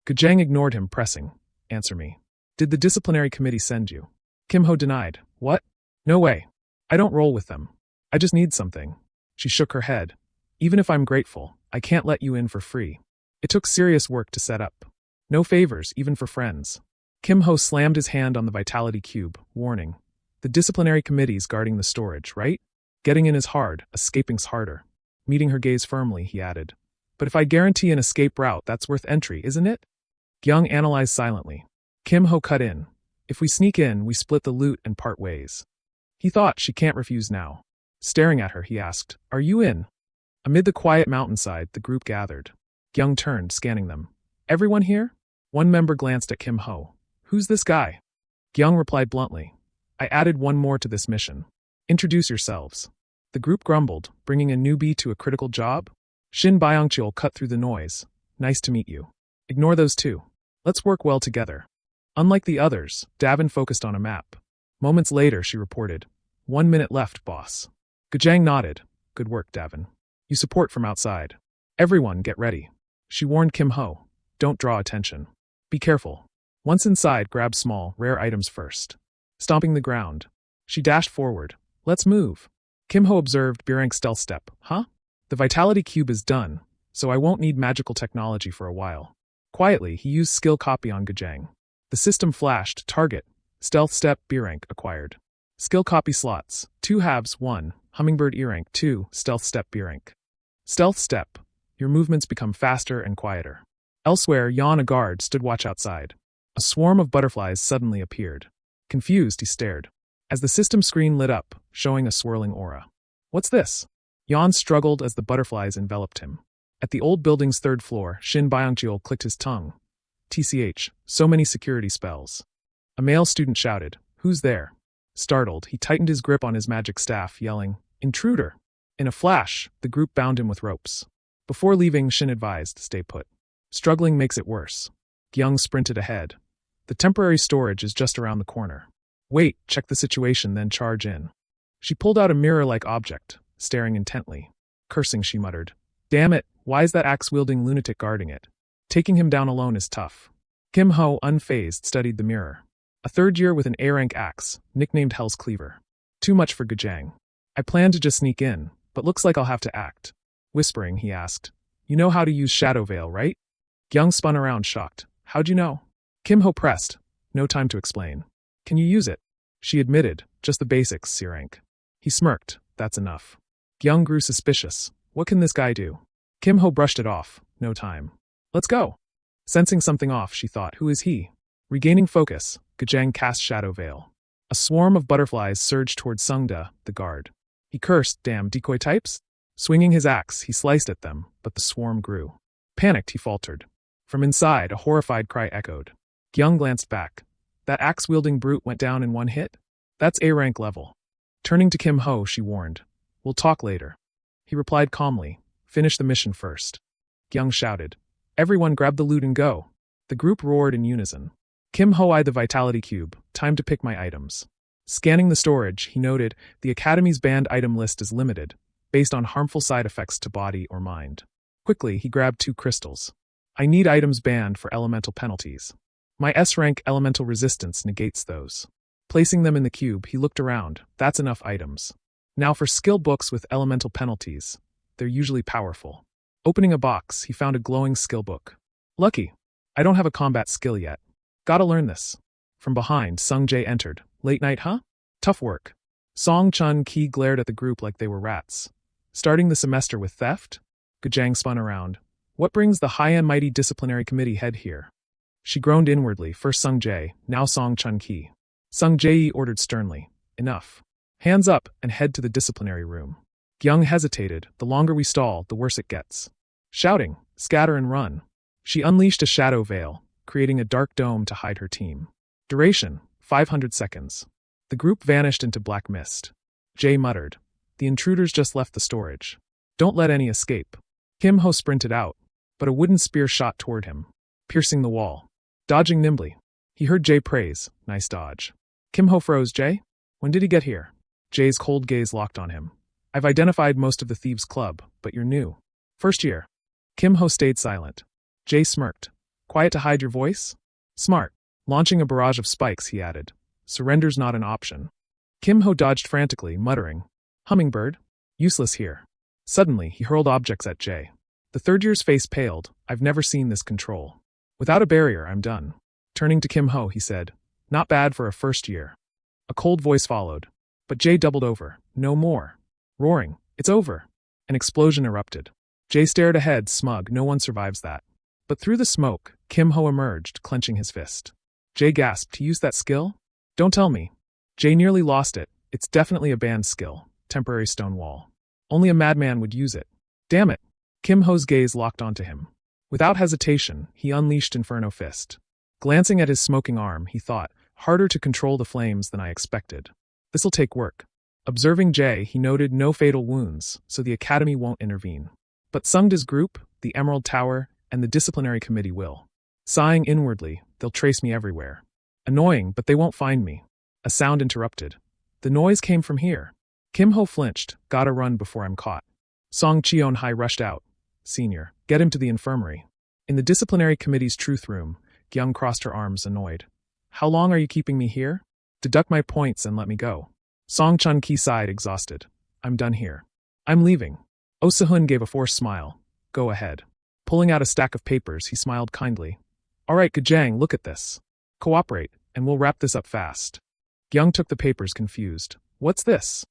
Gajang ignored him, pressing. Answer me. Did the disciplinary committee send you? Kim-ho denied. What? No way. I don't roll with them. I just need something. She shook her head. Even if I'm grateful, I can't let you in for free. It took serious work to set up. No favors, even for friends. Kim-ho slammed his hand on the vitality cube, warning. The disciplinary committee's guarding the storage, right? Getting in is hard, escaping's harder. Meeting her gaze firmly, he added. But if I guarantee an escape route, that's worth entry, isn't it? Gyung analyzed silently. Kim Ho cut in. If we sneak in, we split the loot and part ways. He thought she can't refuse now. Staring at her, he asked, Are you in? Amid the quiet mountainside, the group gathered. Young turned, scanning them. Everyone here? One member glanced at Kim Ho. Who's this guy? Young replied bluntly. I added one more to this mission. Introduce yourselves. The group grumbled, bringing a newbie to a critical job? Shin Byongcheol cut through the noise. Nice to meet you. Ignore those two. Let's work well together. Unlike the others, Davin focused on a map. Moments later, she reported. 1 minute left, boss. Gajang nodded. Good work, Davin. You support from outside. Everyone, get ready. She warned Kim Ho. Don't draw attention. Be careful. Once inside, grab small, rare items first. Stomping the ground. She dashed forward. Let's move. Kim Ho observed Birank's stealth step. Huh? The vitality cube is done, so I won't need magical technology for a while. Quietly, he used skill copy on Gajang. The system flashed. Target. Stealth step Birank acquired. Skill copy slots. 2 halves 1. Hummingbird E-rank 2. Stealth step Birank. Stealth step. Your movements become faster and quieter. Elsewhere, Yan, a guard, stood watch outside. A swarm of butterflies suddenly appeared. Confused, he stared. As the system screen lit up, showing a swirling aura. What's this? Yan struggled as the butterflies enveloped him. At the old building's 3rd floor, Shin Byongcheol clicked his tongue. TCH, so many security spells. A male student shouted, Who's there? Startled, he tightened his grip on his magic staff, yelling, Intruder! In a flash, the group bound him with ropes. Before leaving, Shin advised, Stay put. Struggling makes it worse. Gyung sprinted ahead. The temporary storage is just around the corner. Wait, check the situation, then charge in. She pulled out a mirror-like object, staring intently. Cursing, she muttered. Damn it, why is that axe-wielding lunatic guarding it? Taking him down alone is tough. Kim Ho, unfazed, studied the mirror. A 3rd year with an A-rank axe, nicknamed Hell's Cleaver. Too much for Gajang. I planned to just sneak in, but looks like I'll have to act. Whispering, he asked. You know how to use Shadow Veil, right? Gyung spun around, shocked. How'd you know? Kim Ho pressed. No time to explain. Can you use it? She admitted. Just the basics, C-rank. He smirked. That's enough. Gyung grew suspicious. What can this guy do? Kim Ho brushed it off. No time. Let's go. Sensing something off, she thought. Who is he? Regaining focus, Gajang cast Shadow Veil. A swarm of butterflies surged toward Sungda, the guard. He cursed, damn decoy types. Swinging his axe, he sliced at them, but the swarm grew. Panicked, he faltered. From inside, a horrified cry echoed. Gyung glanced back. That axe-wielding brute went down in one hit? That's A-rank level. Turning to Kim Ho, she warned. We'll talk later. He replied calmly. Finish the mission first. Gyung shouted. Everyone grab the loot and go. The group roared in unison. Kim Ho eyed the vitality cube. Time to pick my items. Scanning the storage, he noted, the Academy's banned item list is limited, based on harmful side effects to body or mind. Quickly, he grabbed 2 crystals. I need items banned for elemental penalties. My S-rank elemental resistance negates those. Placing them in the cube, he looked around. That's enough items. Now for skill books with elemental penalties. They're usually powerful. Opening a box, he found a glowing skill book. Lucky. I don't have a combat skill yet. Gotta learn this. From behind, Sung Jae entered. Late night, huh? Tough work. Song Chun Ki glared at the group like they were rats. Starting the semester with theft? Gajang spun around. What brings the high and mighty disciplinary committee head here? She groaned inwardly, first Sung Jae, now Song Chun Ki. Sung Jae ordered sternly. Enough. Hands up and head to the disciplinary room. Gyung hesitated. The longer we stall, the worse it gets. Shouting, scatter and run. She unleashed a shadow veil, creating a dark dome to hide her team. Duration, 500 seconds. The group vanished into black mist. Jae muttered. The intruders just left the storage. Don't let any escape. Kim Ho sprinted out, but a wooden spear shot toward him, piercing the wall. Dodging nimbly, he heard Jae praise. Nice dodge. Kim Ho froze. Jae? When did he get here? Jae's cold gaze locked on him. I've identified most of the Thieves' Club, but you're new. First year. Kim Ho stayed silent. Jae smirked. Quiet to hide your voice? Smart. Launching a barrage of spikes, he added. Surrender's not an option. Kim Ho dodged frantically, muttering. Hummingbird? Useless here. Suddenly, he hurled objects at Jae. The 3rd year's face paled. I've never seen this control. Without a barrier, I'm done. Turning to Kim Ho, he said. Not bad for a 1st year. A cold voice followed. But Jae doubled over. No more. Roaring. It's over. An explosion erupted. Jae stared ahead, smug. No one survives that. But through the smoke, Kim Ho emerged, clenching his fist. Jay gasped. He used that skill? Don't tell me. Jay nearly lost it. It's definitely a banned skill. Temporary stone wall. Only a madman would use it. Damn it. Kim Ho's gaze locked onto him. Without hesitation, he unleashed Inferno Fist. Glancing at his smoking arm, he thought, harder to control the flames than I expected. This'll take work. Observing Jay, he noted no fatal wounds, so the Academy won't intervene. But Sungda's group, the Emerald Tower, and the disciplinary committee will. Sighing inwardly, they'll trace me everywhere. Annoying, but they won't find me. A sound interrupted. The noise came from here. Kim Ho flinched. Gotta run before I'm caught. Song Cheon-hai rushed out. Senior, get him to the infirmary. In the disciplinary committee's truth room, Gyung crossed her arms, annoyed. How long are you keeping me here? Deduct my points and let me go. Song Chun-ki sighed, exhausted. I'm done here. I'm leaving. Oh Sehun gave a forced smile. Go ahead. Pulling out a stack of papers, he smiled kindly. All right, Gajang, look at this. Cooperate, and we'll wrap this up fast. Gyung took the papers, confused. What's this?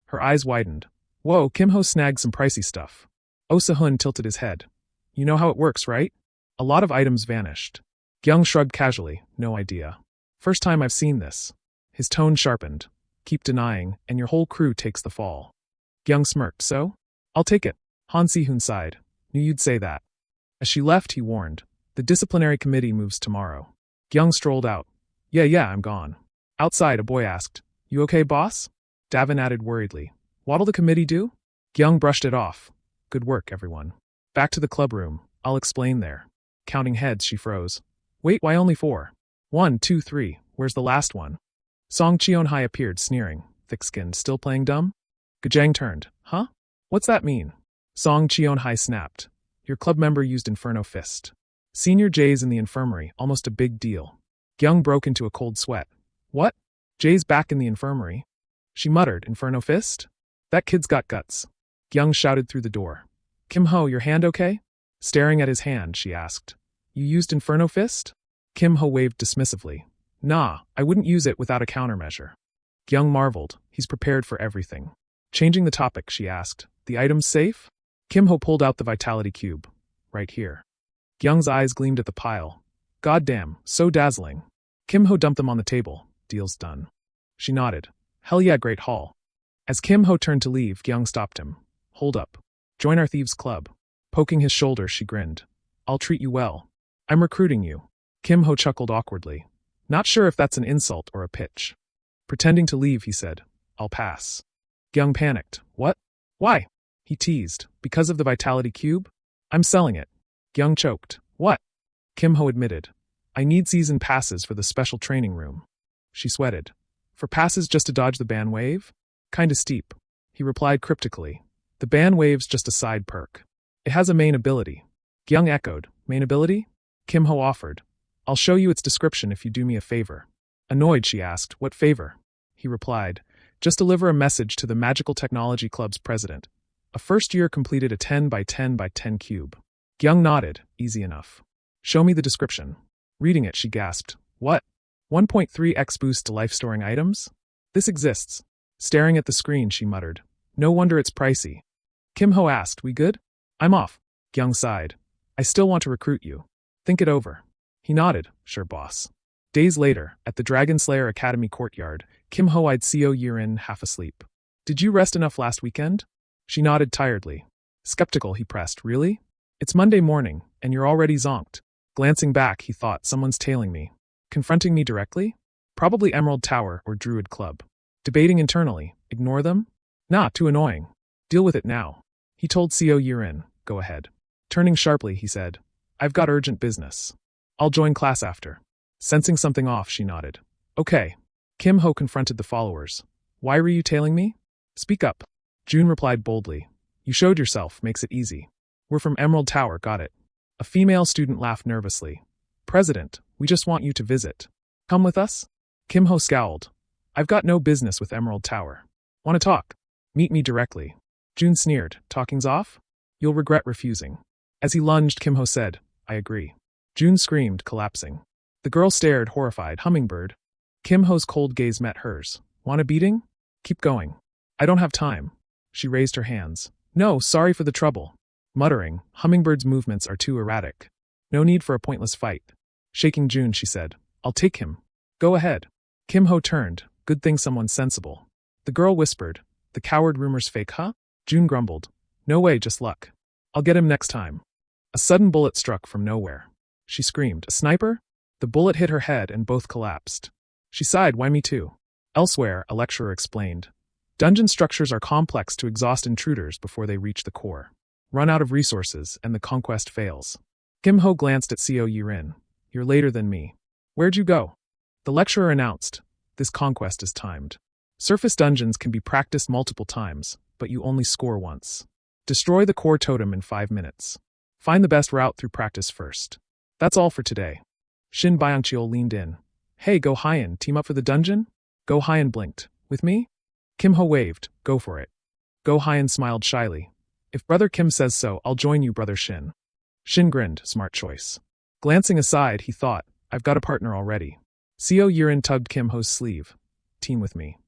Her eyes widened. Whoa, Kim Ho snagged some pricey stuff. Oh Sehun tilted his head. You know how it works, right? A lot of items vanished. Gyung shrugged casually, no idea. First time I've seen this. His tone sharpened. Keep denying, and your whole crew takes the fall. Gyung smirked. So? I'll take it. Han Si-hoon sighed. Knew you'd say that. As she left, he warned. The disciplinary committee moves tomorrow. Gyung strolled out. Yeah, I'm gone. Outside, a boy asked. You okay, boss? Davin added worriedly. What'll the committee do? Gyung brushed it off. Good work, everyone. Back to the club room. I'll explain there. Counting heads, she froze. Wait, why only 4? 1, 2, 3. Where's the last one? Song Cheon-hai appeared, sneering. Thick-skinned, still playing dumb? Gajang turned. Huh? What's that mean? Song Cheon-hai snapped. Your club member used Inferno Fist. Senior Jay's in the infirmary, almost a big deal. Gyung broke into a cold sweat. What? Jay's back in the infirmary? She muttered, Inferno Fist? That kid's got guts. Gyung shouted through the door. Kim Ho, your hand okay? Staring at his hand, she asked. You used Inferno Fist? Kim Ho waved dismissively. Nah, I wouldn't use it without a countermeasure. Gyung marveled. He's prepared for everything. Changing the topic, she asked. The item's safe? Kim Ho pulled out the vitality cube. Right here. Gyung's eyes gleamed at the pile. Goddamn, so dazzling. Kim Ho dumped them on the table. Deal's done. She nodded. Hell yeah, Great Hall. As Kim Ho turned to leave, Gyung stopped him. Hold up. Join our thieves' club. Poking his shoulder, she grinned. I'll treat you well. I'm recruiting you. Kim Ho chuckled awkwardly. Not sure if that's an insult or a pitch. Pretending to leave, he said. I'll pass. Gyung panicked. What? Why? He teased. Because of the vitality cube? I'm selling it. Gyung choked. What? Kim Ho admitted. I need season passes for the special training room. She sweated. For passes just to dodge the ban wave? Kinda steep. He replied cryptically. The ban wave's just a side perk. It has a main ability. Gyung echoed. Main ability? Kim Ho offered. I'll show you its description if you do me a favor. Annoyed, she asked. What favor? He replied. Just deliver a message to the Magical Technology Club's president. A first year completed a 10 by 10 by 10 cube. Gyung nodded. Easy enough. Show me the description. Reading it, she gasped. What? 1.3x boost to life-storing items? This exists. Staring at the screen, she muttered. No wonder it's pricey. Kim Ho asked, we good? I'm off. Gyung sighed. I still want to recruit you. Think it over. He nodded. Sure, boss. Days later, at the Dragon Slayer Academy courtyard, Kim Ho eyed Seo Yirin half asleep. Did you rest enough last weekend? She nodded tiredly. Skeptical, he pressed. Really? It's Monday morning, and you're already zonked. Glancing back, he thought, someone's tailing me. Confronting me directly? Probably Emerald Tower or Druid Club. Debating internally. Ignore them? Nah, too annoying. Deal with it now. He told Seo Yirin. Go ahead. Turning sharply, he said. I've got urgent business. I'll join class after. Sensing something off, she nodded. Okay. Kim Ho confronted the followers. Why were you tailing me? Speak up. June replied boldly. You showed yourself, makes it easy. We're from Emerald Tower, got it. A female student laughed nervously. President, we just want you to visit. Come with us? Kim Ho scowled. I've got no business with Emerald Tower. Want to talk? Meet me directly. June sneered. Talking's off? You'll regret refusing. As he lunged, Kim Ho said, I agree. June screamed, collapsing. The girl stared, horrified. Hummingbird. Kim Ho's cold gaze met hers. Want a beating? Keep going. I don't have time. She raised her hands. No, sorry for the trouble. Muttering, Hummingbird's movements are too erratic. No need for a pointless fight. Shaking June, she said, I'll take him. Go ahead. Kim Ho turned. Good thing someone's sensible. The girl whispered, the coward rumor's fake, huh? June grumbled, no way, just luck. I'll get him next time. A sudden bullet struck from nowhere. She screamed, a sniper? The bullet hit her head and both collapsed. She sighed, why me too? Elsewhere, a lecturer explained. Dungeon structures are complex to exhaust intruders before they reach the core. Run out of resources, and the conquest fails. Kim Ho glanced at Co Yirin. You're later than me. Where'd you go? The lecturer announced. This conquest is timed. Surface dungeons can be practiced multiple times, but you only score once. Destroy the core totem in 5 minutes. Find the best route through practice first. That's all for today. Shin Byungcheol leaned in. Hey, Go Hyen, team up for the dungeon? Go Hyen blinked. With me? Kim Ho waved. Go for it. Go Hyen smiled shyly. If Brother Kim says so, I'll join you, Brother Shin. Shin grinned, smart choice. Glancing aside, he thought, I've got a partner already. Co Yirin tugged Kim Ho's sleeve. Team with me.